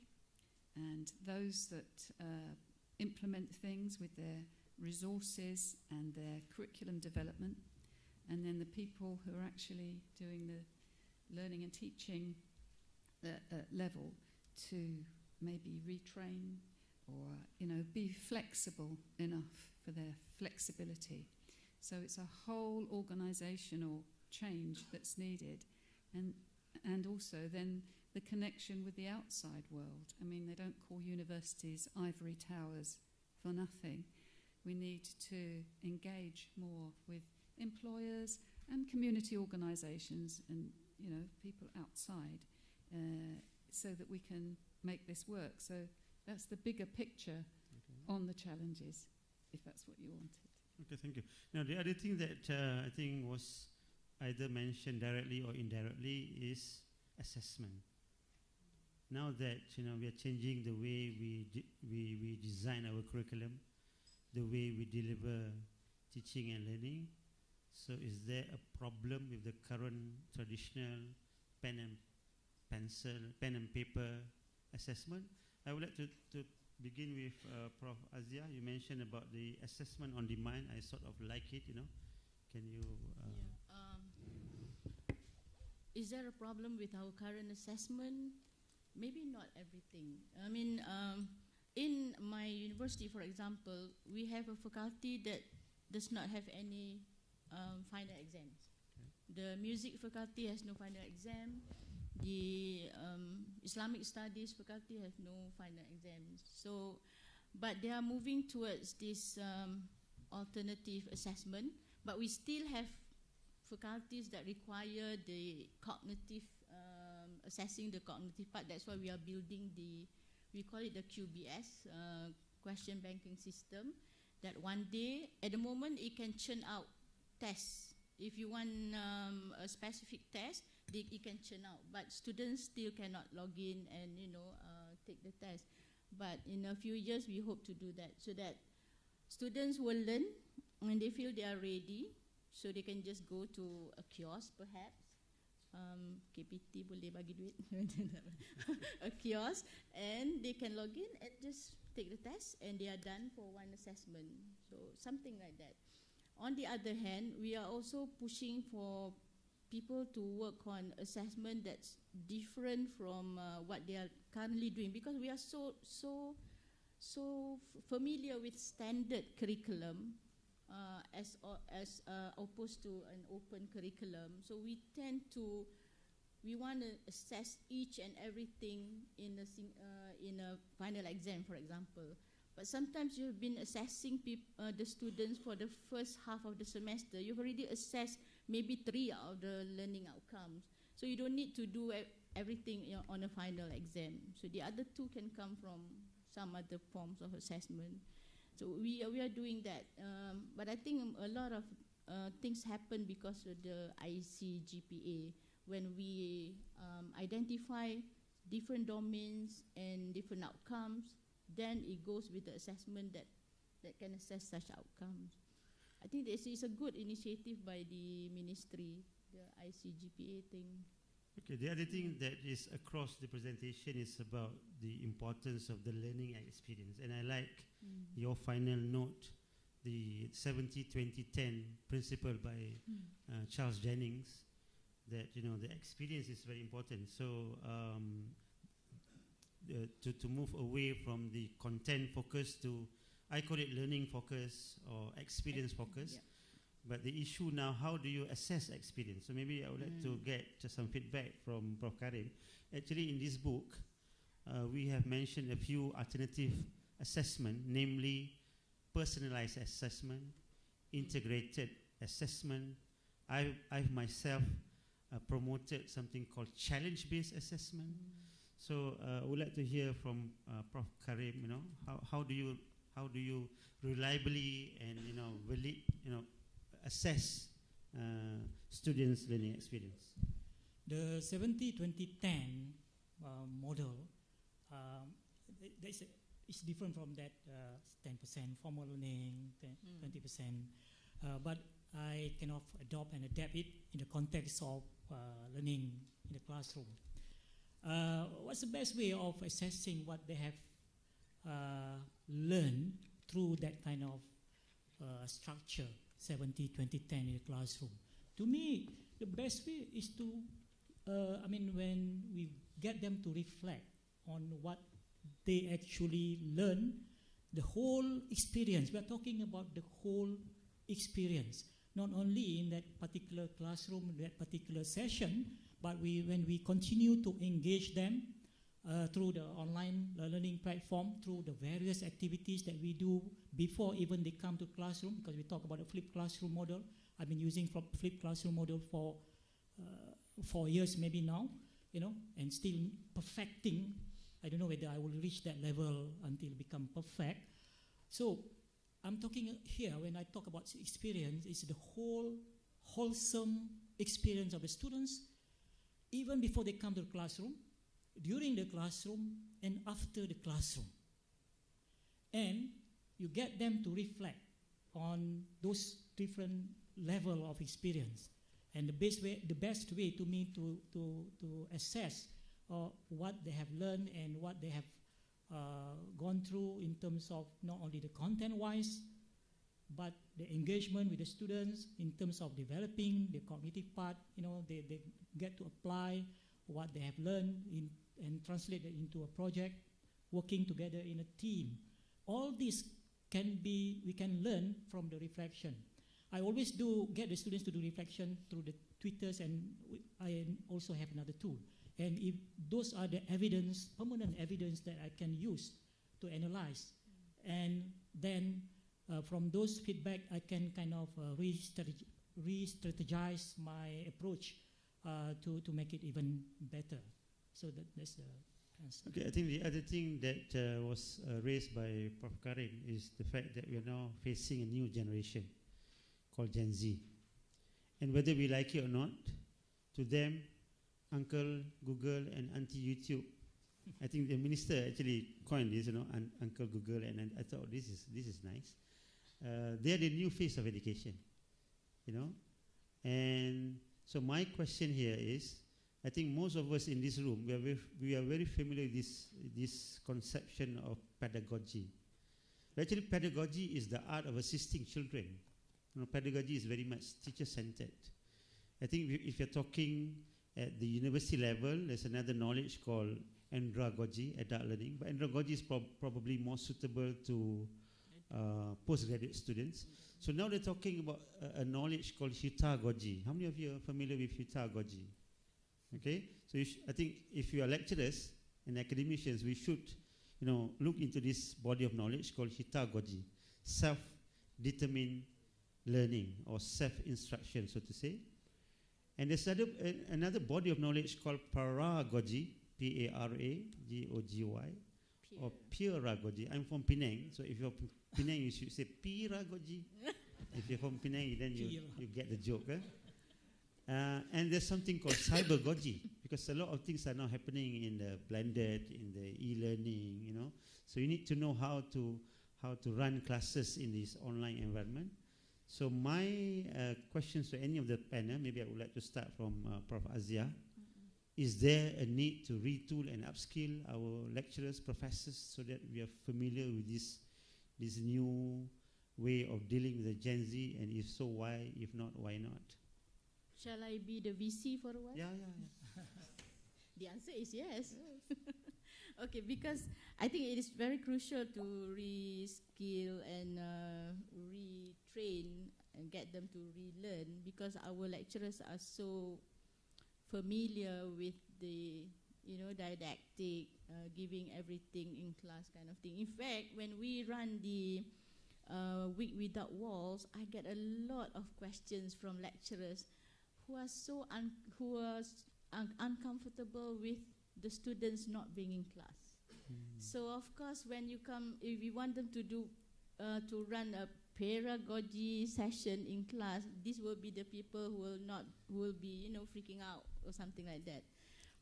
and those that implement things with their resources and their curriculum development, and then the people who are actually doing the learning and teaching level to maybe retrain or be flexible enough for their flexibility. So it's a whole organisational change that's needed, and also then the connection with the outside world. I mean, they don't call universities ivory towers for nothing. We need to engage more with employers and community organisations and people outside, so that we can make this work. So that's the bigger picture on the challenges, if that's what you wanted. Okay, thank you. Now, the other thing that I think was either mentioned directly or indirectly is assessment. Now that we are changing the way we design our curriculum, the way we deliver teaching and learning. So, is there a problem with the current traditional pen and paper assessment? I would like to begin with Prof. Azia. You mentioned about the assessment on demand. I sort of like it, Can you... Is there a problem with our current assessment? Maybe not everything. I mean, in my university, for example, we have a faculty that does not have any final exams. Okay. The music faculty has no final exam. The Islamic studies faculty has no final exams. So, but they are moving towards this alternative assessment, but we still have faculties that require the cognitive, assessing the cognitive part. That's why we are building we call it the QBS, question banking system, that one day, at the moment, it can churn out tests. If you want a specific test, it can churn out, but students still cannot log in and take the test. But in a few years, we hope to do that, so that students will learn when they feel they are ready, so they can just go to a kiosk, perhaps. KPT boleh bagi duit. A kiosk, and they can log in and just take the test, and they are done for one assessment. So something like that. On the other hand, we are also pushing for people to work on assessment that's different from what they are currently doing, because we are so familiar with standard curriculum as opposed to an open curriculum. So we want to assess each and everything in a final exam, for example. But sometimes you've been assessing the students for the first half of the semester. You've already assessed maybe 3 out of the learning outcomes. So you don't need to do everything on a final exam. So the other 2 can come from some other forms of assessment. So we are doing that. But I think a lot of things happen because of the ICGPA. When we identify different domains and different outcomes, then it goes with the assessment that can assess such outcomes. I think this is a good initiative by the ministry, the ICGPA thing. Okay, the other thing that is across the presentation is about the importance of the learning experience. And I like your final note, the 70-20-10 principle by Charles Jennings, that the experience is very important. So to move away from the content focus to, I call it learning focus or experience focus. Yeah. But the issue now, how do you assess experience? So maybe I would like to get just some feedback from Prof. Karim. Actually, in this book, we have mentioned a few alternative assessment, namely personalized assessment, integrated assessment. I've myself promoted something called challenge-based assessment. So I would like to hear from Prof. Karim. How do you reliably and assess students' learning experience? The 70-20-10 model it's different from that 10% formal learning, 20%. But I kind of adopt and adapt it in the context of learning in the classroom. What's the best way of assessing what they have learned through that kind of structure, 70-20-10 in the classroom? To me, the best way is to, when we get them to reflect on what they actually learn, the whole experience. We are talking about the whole experience, not only in that particular classroom, that particular session, but when we continue to engage them through the online learning platform, through the various activities that we do before even they come to classroom, because we talk about the flipped classroom model. I've been using flipped classroom model for 4 years maybe now, and still perfecting. I don't know whether I will reach that level until become perfect. So I'm talking here, when I talk about experience, it's the whole wholesome experience of the students, even before they come to the classroom, during the classroom, and after the classroom. And you get them to reflect on those different level of experience. And the best way to me to assess what they have learned and what they have gone through in terms of not only the content-wise, but the engagement with the students in terms of developing the cognitive part. They get to apply what they have learned and translate it into a project, working together in a team. All this we can learn from the reflection. I always get the students to do reflection through the Twitters, and I also have another tool. And if those are the evidence, permanent evidence that I can use to analyze, and then from those feedback, I can kind of re-strategize my approach to make it even better. So that's the answer. Okay, I think the other thing that was raised by Prof. Karim is the fact that we are now facing a new generation called Gen Z. And whether we like it or not, to them, Uncle Google and Auntie YouTube, I think the minister actually coined this, Uncle Google, and I thought this is nice. They are the new face of education, And so my question here is, I think most of us in this room, we are very familiar with this conception of pedagogy. Actually, pedagogy is the art of assisting children. Pedagogy is very much teacher-centered. I think if you're talking at the university level, there's another knowledge called andragogy, adult learning. But andragogy is probably more suitable to postgraduate students. So now they're talking about a knowledge called heutagogy. How many of you are familiar with heutagogy? Okay, so I think if you are lecturers and academicians, we should, look into this body of knowledge called heutagogy, self-determined learning or self-instruction, so to say. And there's another body of knowledge called Paragogy, Paragogy, or Peeragogy. I'm from Penang, so if you're from Penang, you should say Peeragogy. If you're from Penang, then you get the joke. And there's something called Cybergogy, because a lot of things are now happening in the blended, in the e-learning, you know. So you need to know how to run classes in this online environment. So my questions to any of the panel, maybe I would like to start from Prof. Azia. Is there a need to retool and upskill our lecturers, professors, so that we are familiar with this new way of dealing with the Gen Z? And if so, why? If not, why not? Shall I be the VC for a while? Yeah. The answer is yes. Okay, because I think it is very crucial to reskill and retrain and get them to relearn, because our lecturers are so familiar with the, you know, didactic, giving everything in class kind of thing. In fact, when we run the Week Without Walls, I get a lot of questions from lecturers who are so uncomfortable with the students not being in class. So of course, when you come, if you want them to do to run a pedagogy session in class, these will be the people who will be, you know, freaking out or something like that.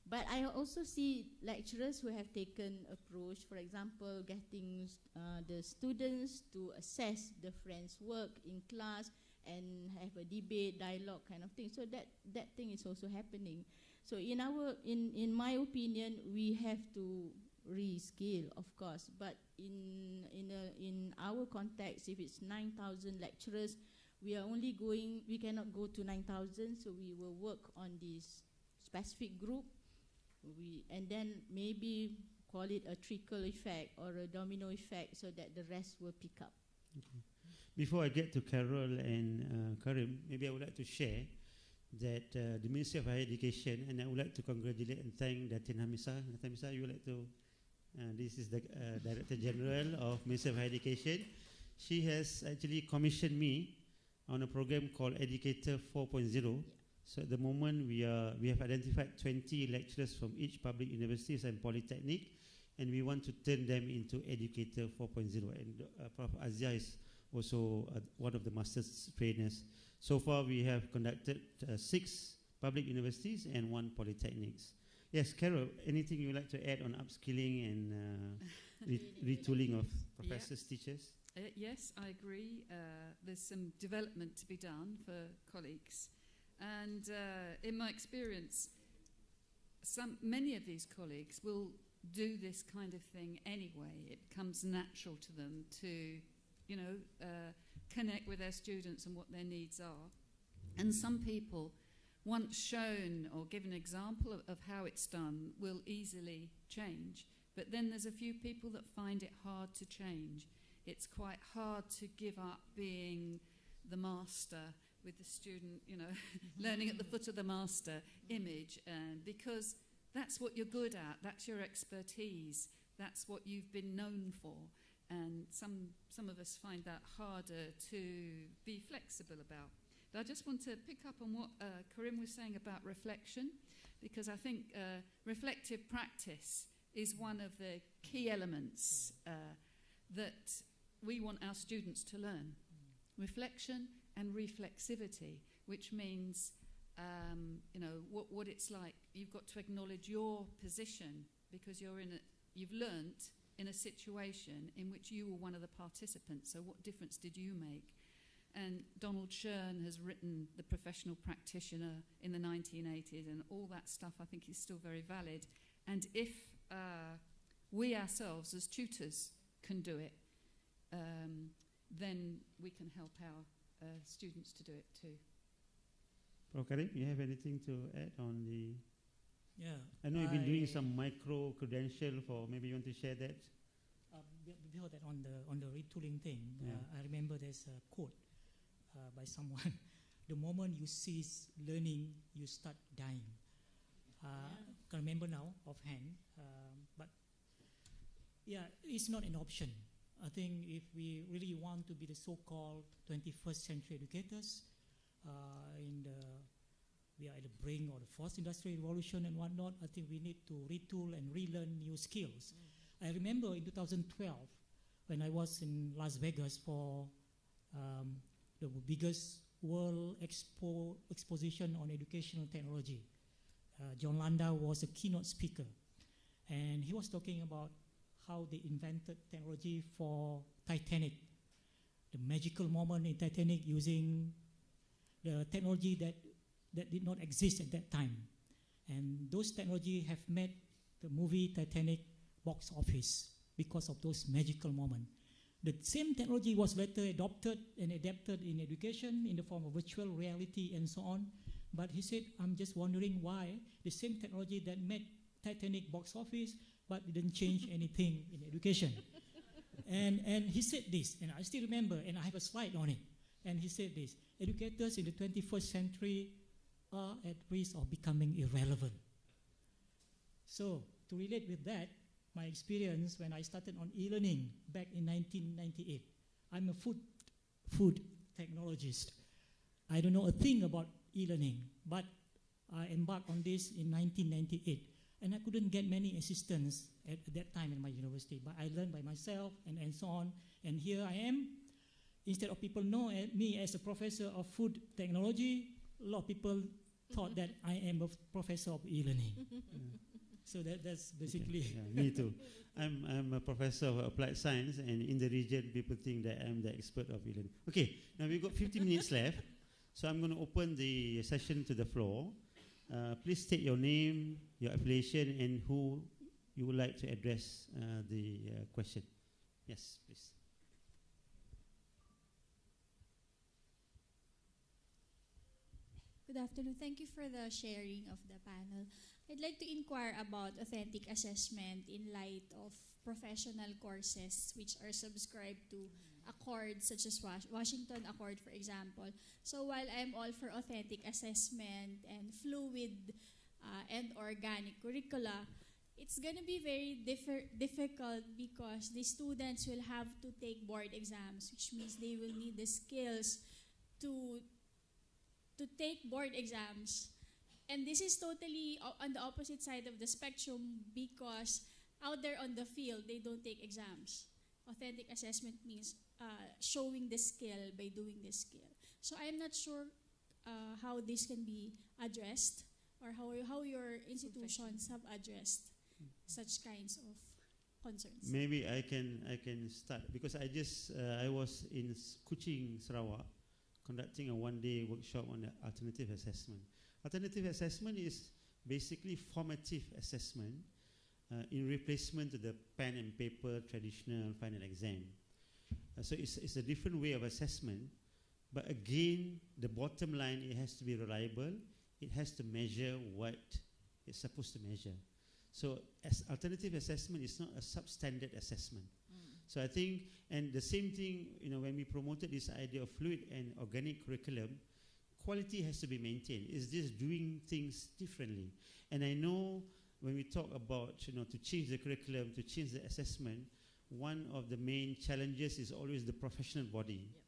But I also see lecturers who have taken approach, for example, getting the students to assess the friends' work in class and have a debate, dialogue kind of thing. So that thing is also happening. So in my opinion, we have to reskill, of course. But in our context, if it's 9,000 lecturers, we cannot go to 9,000. So we will work on this specific group. And then maybe call it a trickle effect or a domino effect, so that the rest will pick up. Okay. Before I get to Carol and Karim, maybe I would like to share that the Ministry of Higher Education, and I would like to congratulate and thank Datin Hamisa. Datin Hamisa, you would like to, this is the Director General of Ministry of Higher Education. She has actually commissioned me on a program called Educator 4.0. So at the moment, we have identified 20 lecturers from each public universities and polytechnic, and we want to turn them into Educator 4.0. And Prof. Azia is also one of the master's trainers. So far, we have conducted 6 public universities and 1 polytechnics. Yes, Carol, anything you would like to add on upskilling and retooling of professors, teachers? Yes, I agree. There's some development to be done for colleagues. And in my experience, many of these colleagues will do this kind of thing anyway. It comes natural to them to, you know, connect with their students and what their needs are. And some people, once shown or given an example of how it's done, will easily change. But then there's a few people that find it hard to change. It's quite hard to give up being the master with the student, you know, learning at the foot of the master image, and because that's what you're good at, that's your expertise, that's what you've been known for. And some of us find that harder to be flexible about. But I just want to pick up on what Karim was saying about reflection, because I think reflective practice is one of the key elements that we want our students to learn. Reflection and reflexivity, which means, you know, what it's like. You've got to acknowledge your position, because you've learnt in a situation in which you were one of the participants. So what difference did you make? And Donald Shern has written The Professional Practitioner in the 1980s, and all that stuff I think is still very valid. And if we ourselves as tutors can do it, then we can help our students to do it too. Prof. Karim, you have anything to add on the... Yeah. I know you've been doing some micro credential for, maybe you want to share that? Before that, on the retooling thing, I remember there's a quote by someone: "The moment you cease learning, you start dying." Can't remember now offhand, but yeah, it's not an option. I think if we really want to be the so-called 21st century educators in the we are at the brink of the fourth industrial revolution and whatnot. I think we need to retool and relearn new skills. I remember in 2012 when I was in Las Vegas for the biggest world exposition on educational technology. John Landau was a keynote speaker, and he was talking about how they invented technology for Titanic, the magical moment in Titanic using the technology that did not exist at that time. And those technology have made the movie Titanic box office because of those magical moments. The same technology was later adopted and adapted in education in the form of virtual reality and so on. But he said, I'm just wondering why the same technology that made Titanic box office but didn't change anything in education. And he said this, and I still remember, and I have a slide on it. And he said this, educators in the 21st century are at risk of becoming irrelevant. So to relate with that, my experience when I started on e-learning back in 1998. I'm a food technologist. I don't know a thing about e-learning, but I embarked on this in 1998. And I couldn't get many assistants at that time in my university, but I learned by myself and so on. And here I am. Instead of people know me as a professor of food technology, a lot of people thought that I am a professor of e-learning. So that's basically. Okay. Yeah, me too. I'm a professor of applied science, and in the region, people think that I'm the expert of e-learning. Okay, now we've got 15 minutes left, so I'm going to open the session to the floor. Please state your name, your affiliation, and who you would like to address the question. Yes, please. Good afternoon. Thank you for the sharing of the panel. I'd like to inquire about authentic assessment in light of professional courses which are subscribed to accords such as Washington Accord, for example. So while I'm all for authentic assessment and fluid and organic curricula, it's going to be very difficult because the students will have to take board exams, which means they will need the skills to take board exams. And this is totally on the opposite side of the spectrum because out there on the field, they don't take exams. Authentic assessment means showing the skill by doing the skill. So I'm not sure how this can be addressed or how your institutions have addressed such kinds of concerns. Maybe I can start because I was in Kuching, Sarawak, conducting a one-day workshop on alternative assessment. Alternative assessment is basically formative assessment in replacement to the pen and paper traditional final exam. So it's a different way of assessment, but again, the bottom line, it has to be reliable. It has to measure what it's supposed to measure. So as alternative assessment is not a substandard assessment. So I think, and the same thing, when we promoted this idea of fluid and organic curriculum, quality has to be maintained. It's just doing things differently. And I know when we talk about, to change the curriculum, to change the assessment, one of the main challenges is always the professional body. Yep.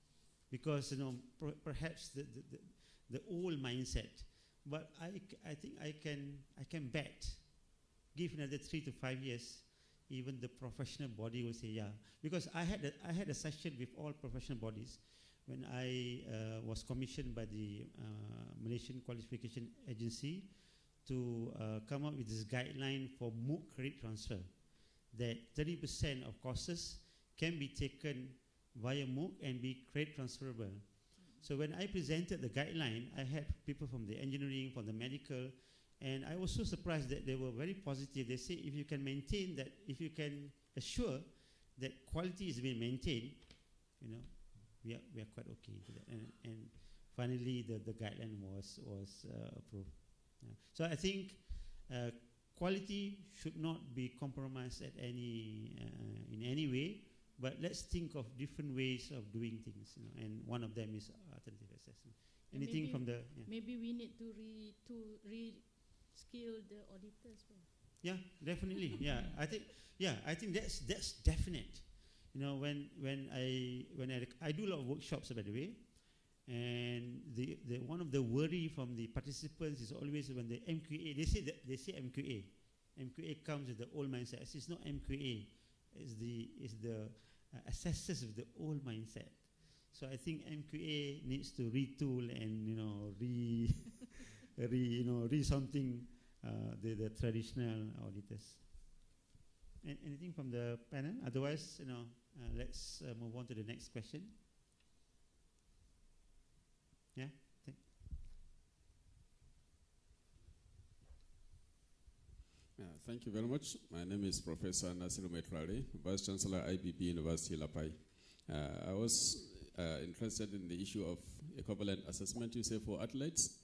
Because, perhaps the old mindset. But I think I can bet, give another 3 to 5 years, even the professional body will say, yeah. Because I had a session with all professional bodies when I was commissioned by the Malaysian Qualification Agency to come up with this guideline for MOOC credit transfer, that 30% of courses can be taken via MOOC and be credit transferable. So when I presented the guideline, I had people from the engineering, from the medical, and I was so surprised that they were very positive. They say if you can maintain that, if you can assure that quality is being maintained, we are quite okay to that. And finally, the guideline was approved. Yeah. So I think quality should not be compromised at in any way. But let's think of different ways of doing things. And one of them is alternative assessment. Anything from the? Yeah. Maybe we need to re-skill the auditors. Yeah, definitely. Yeah, I think that's definite. When I do a lot of workshops, by the way, And the one of the worry from the participants is always when the MQA, they say MQA. MQA comes with the old mindset. It's not MQA. It's the assessors with the old mindset. So I think MQA needs to retool and re something the traditional auditors. Anything from the panel? Otherwise, let's move on to the next question. Yeah. Thank you very much. My name is Professor Nasiru Metrale, Vice Chancellor, IBB University, Lapai. I was interested in the issue of equivalent assessment you say for athletes.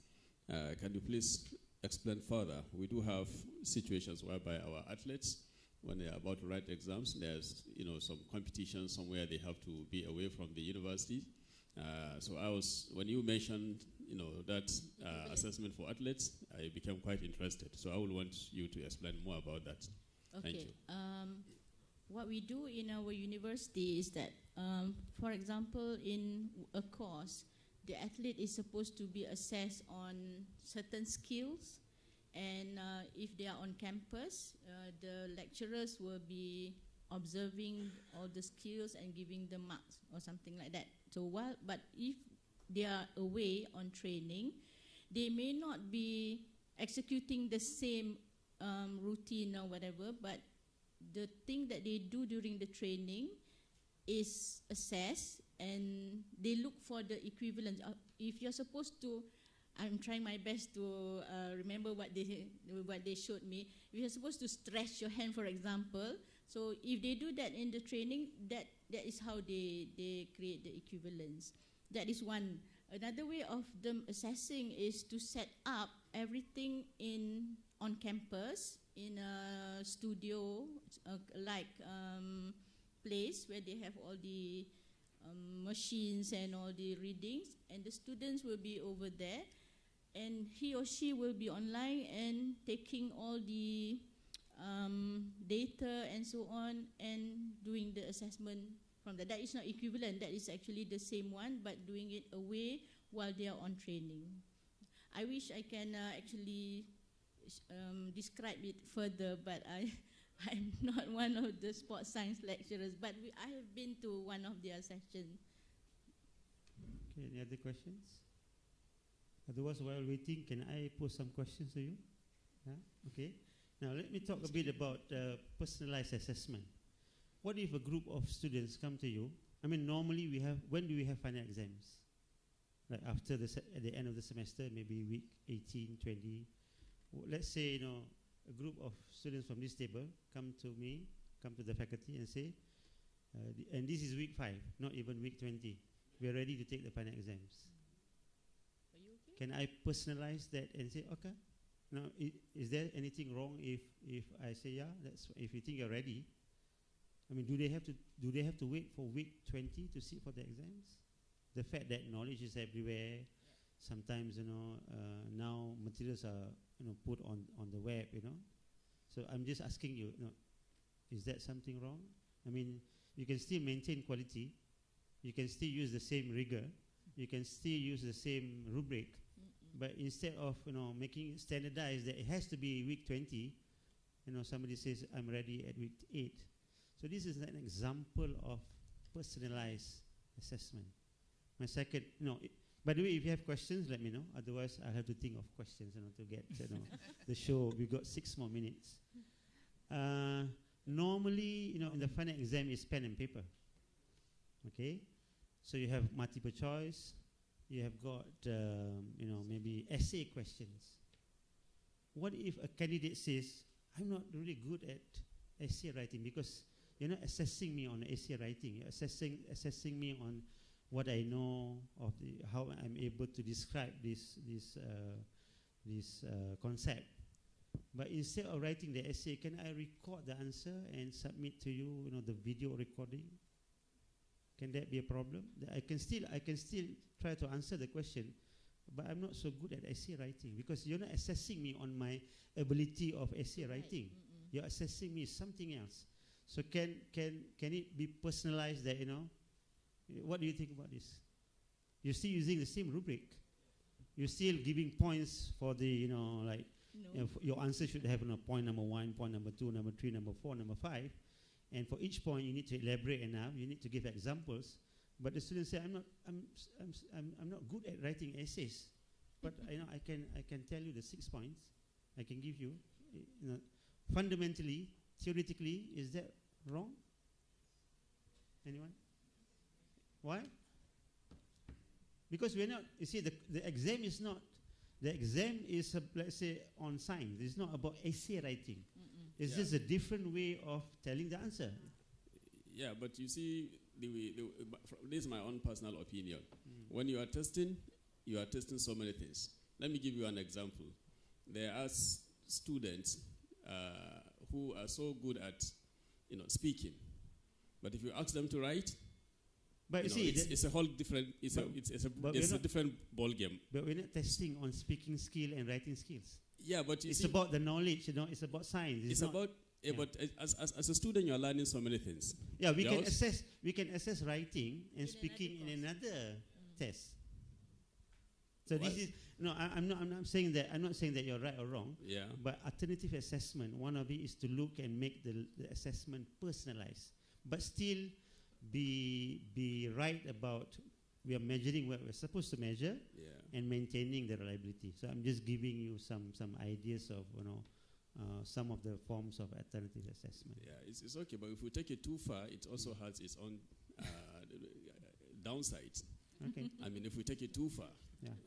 Can you please explain further? We do have situations whereby our athletes, when they are about to write exams, there's some competition somewhere they have to be away from the university. So when you mentioned that assessment for athletes, I became quite interested. So I would want you to explain more about that. Okay. Thank you. What we do in our university is that, for example, in a course, the athlete is supposed to be assessed on certain skills, and if they are on campus, the lecturers will be observing all the skills and giving them marks or something like that. So but if they are away on training, they may not be executing the same routine or whatever, but the thing that they do during the training is assessed, and they look for the equivalent. If you're supposed to, I'm trying my best to remember what they showed me. If you're supposed to stretch your hand, for example, so if they do that in the training, that is how they create the equivalence. That is one. Another way of them assessing is to set up everything on campus in a studio place where they have all the machines and all the readings, and the students will be over there, and he or she will be online and taking all the data and so on and doing the assessment from that. That is not equivalent. That is actually the same one, but doing it away while they are on training. I wish I can actually describe it further, but I'm not one of the sports science lecturers, but I have been to one of their sessions. Okay, any other questions? Otherwise, while waiting, can I pose some questions to you? Yeah? Okay. Now, let me talk a bit about personalized assessment. What if a group of students come to you? I mean, normally when do we have final exams? Like after at the end of the semester, maybe week 18, 20. Let's say, a group of students from this table come to the faculty and say, and this is week 5, not even week 20. We are ready to take the final exams. Are you okay? Can I personalize that and say, okay, now is there anything wrong if I say, yeah, if you think you're ready? I mean, do they have to wait for week 20 to sit for the exams? The fact that knowledge is everywhere, sometimes now materials are put on the web, So I'm just asking you, is that something wrong? I mean, you can still maintain quality, you can still use the same rigor, you can still use the same rubric, but instead of making it standardized that it has to be week 20, somebody says I'm ready at week 8. So this is an example of personalized assessment. My second, by the way, if you have questions, let me know. Otherwise, I'll have to think of questions to get the show. We've got 6 more minutes. Normally, in the final exam is pen and paper. Okay? So you have multiple choice. You have got, maybe essay questions. What if a candidate says, I'm not really good at essay writing, because you're not assessing me on essay writing. You're assessing me on what I know of how I'm able to describe this concept. But instead of writing the essay, can I record the answer and submit to you, the video recording? Can that be a problem? I can still try to answer the question, but I'm not so good at essay writing, because you're not assessing me on my ability of essay writing. You're assessing me something else. So can it be personalized that, what do you think about this? You're still using the same rubric. You're still giving points for the, you know, like, No. your answer should have, you know, point number 1, point number 2, number 3, number 4, number 5. And for each point, you need to elaborate enough. You need to give examples. But the students say, I'm not good at writing essays. But you know, I can tell you the 6 points. I can give you. You know, fundamentally, theoretically, is that wrong? Anyone? Why? Because we're not. You see, the exam is not. The exam is, let's say, on science. It's not about essay writing. It's just a different way of telling the answer. Yeah, but you see, this is my own personal opinion. When you are testing so many things. Let me give you an example. There are students who are so good at, you know, speaking, but if you ask them to write, but you see, it's a whole different. It's a different ball game. But we're not testing on speaking skill and writing skills. Yeah, but it's about the knowledge. You know, it's about science. It's about. Yeah, but as a student, you are learning so many things. Yeah, we can assess. We can assess writing and speaking in another test. So this is no. I'm not saying that. I'm not saying that you're right or wrong. Yeah. But alternative assessment. One of it is to look and make the assessment personalized, but still be right about we are measuring what we're supposed to measure, and maintaining the reliability. So I'm just giving you some ideas of, you know, some of the forms of alternative assessment. Yeah, it's okay, but if we take it too far, it also has its own downsides. Okay. I mean, if we take it too far,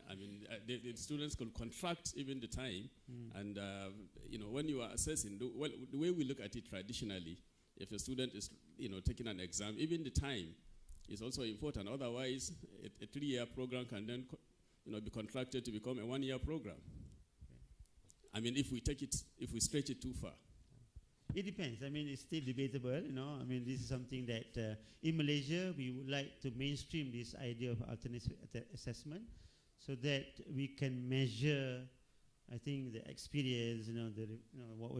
I mean, the students could contract even the time, and you know, when you are assessing, the way we look at it traditionally, if a student is, you know, taking an exam, even the time is also important. Otherwise, a 3-year program can then, you know, be contracted to become a 1-year program. I mean, if we stretch it too far. It depends. I mean, it's still debatable, you know. I mean, this is something that in Malaysia, we would like to mainstream this idea of alternative assessment so that we can measure, I think, the experience, you know, what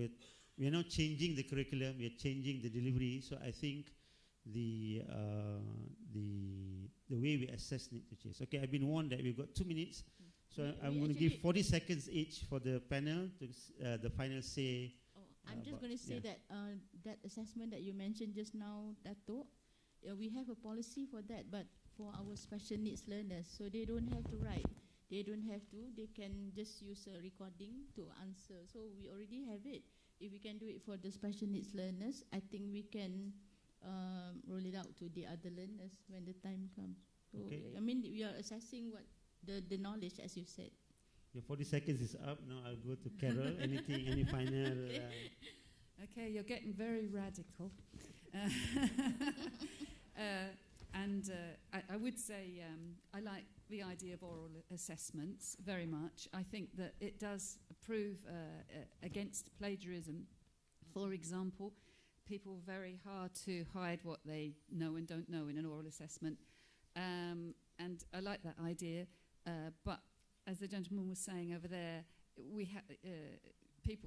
we are not changing the curriculum, we are changing the delivery. So I think the way we assess need to change. Okay, I've been warned that we've got 2 minutes. So I'm going to give 40 seconds each for the panel to the final say. I'm just going to say that that assessment that you mentioned just now, Dato', we have a policy for that, but for our special needs learners, so they don't have to write. They don't have to. They can just use a recording to answer. So we already have it. If we can do it for the special needs learners, I think we can roll it out to the other learners when the time comes. So I mean, we are assessing what the knowledge, as you said. Your 40 seconds is up. Now I'll go to Carol. Anything, any final? Okay, you're getting very radical. And I would say I like the idea of oral assessments very much. I think that it does prove against plagiarism. For example, people very hard to hide what they know and don't know in an oral assessment. And I like that idea. But as the gentleman was saying over there, we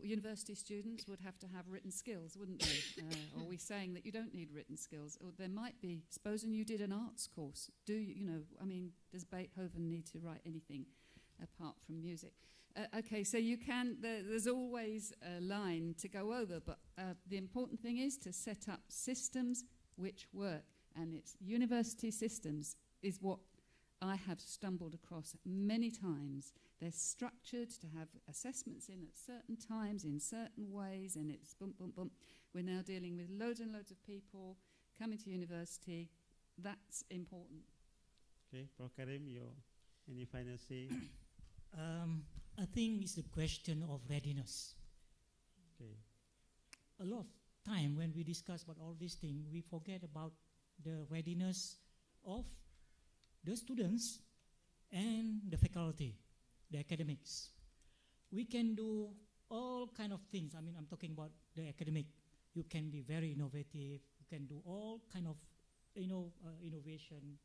university students would have to have written skills, wouldn't they? Are we saying that you don't need written skills? Or there might be, supposing you did an arts course, I mean, does Beethoven need to write anything apart from music? Okay, so you can, there's always a line to go over, but the important thing is to set up systems which work, and it's university systems is what I have stumbled across many times. They're structured to have assessments in at certain times, in certain ways, and it's boom, boom, boom. We're now dealing with loads and loads of people coming to university. That's important. Okay, Prof. Karim, any final say? I think it's a question of readiness. Okay. A lot of time when we discuss about all these things, we forget about the readiness of the students and the faculty, the academics. We can do all kind of things. I mean, I'm talking about the academic. You can be very innovative. You can do all kind of, innovation.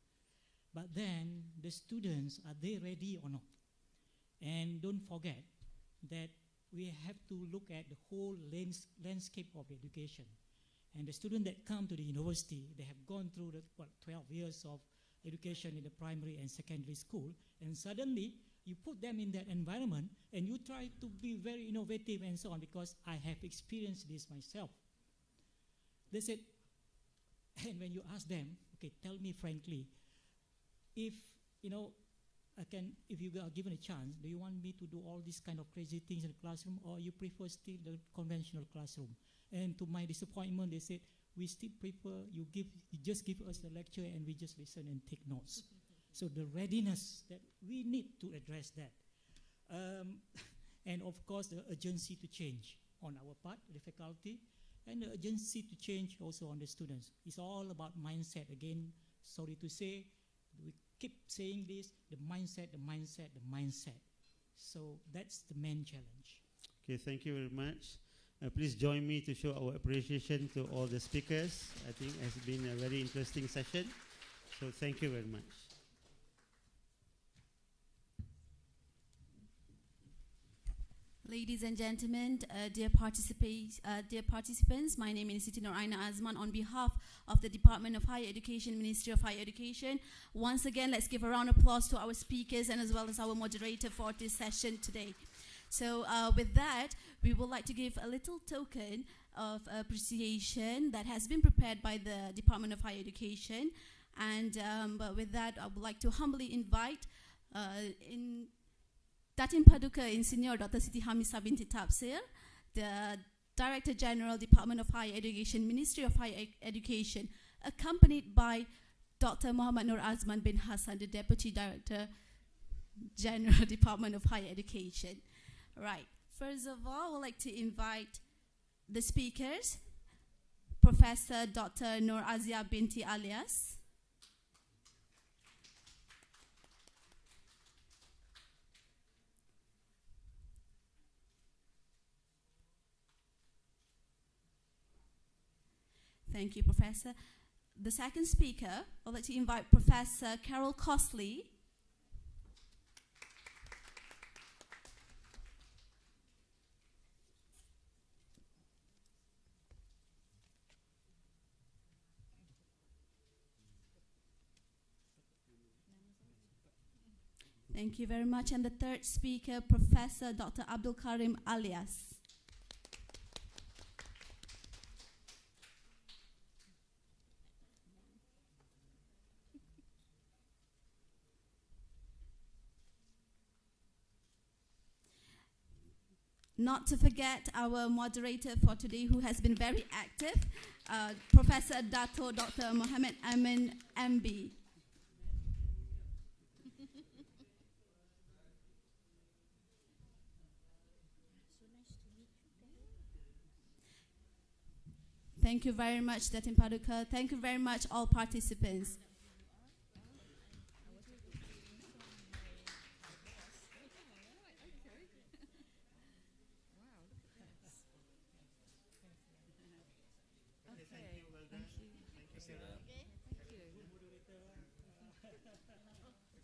But then the students, are they ready or not? And don't forget that we have to look at the whole landscape of education. And the students that come to the university, they have gone through 12 years of education in the primary and secondary school, and suddenly you put them in that environment and you try to be very innovative and so on, because I have experienced this myself. They said, and when you ask them, okay, tell me frankly, if if you are given a chance, do you want me to do all these kind of crazy things in the classroom, or you prefer still the conventional classroom? And to my disappointment, they said, we still prefer you just give us the lecture and we just listen and take notes. So the readiness that we need to address that. And of course, the urgency to change on our part, the faculty, and the urgency to change also on the students. It's all about mindset. Again, sorry to say, we keep saying this, the mindset, the mindset, the mindset. So that's the main challenge. Okay, thank you very much. Please join me to show our appreciation to all the speakers. I think it has been a very interesting session. So thank you very much. Ladies and gentlemen, dear participants, my name is Siti Noraina Azman on behalf of the Department of Higher Education, Ministry of Higher Education. Once again, let's give a round of applause to our speakers and as well as our moderator for this session today. So with that, we would like to give a little token of appreciation that has been prepared by the Department of Higher Education. And but with that, I would like to humbly invite Datin Paduka Insinyur Dr. Siti Hamisa binti Tafsir, the Director General, Department of Higher Education, Ministry of Higher Education, accompanied by Dr. Muhammad Nur Azman bin Hassan, the Deputy Director General, Department of Higher Education. Right. First of all, I would like to invite the speakers, Professor Dr. Nur Azia binti Alias. Thank you, Professor. The second speaker, I would like to invite Professor Carol Costley. Thank you very much. And the third speaker, Professor Dr. Abdul Karim Alias. Not to forget our moderator for today, who has been very active, Professor Dato Dr. Mohammed Amin MB. Thank you very much, Datin Paduka. Thank you very much, all participants.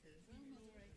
Okay.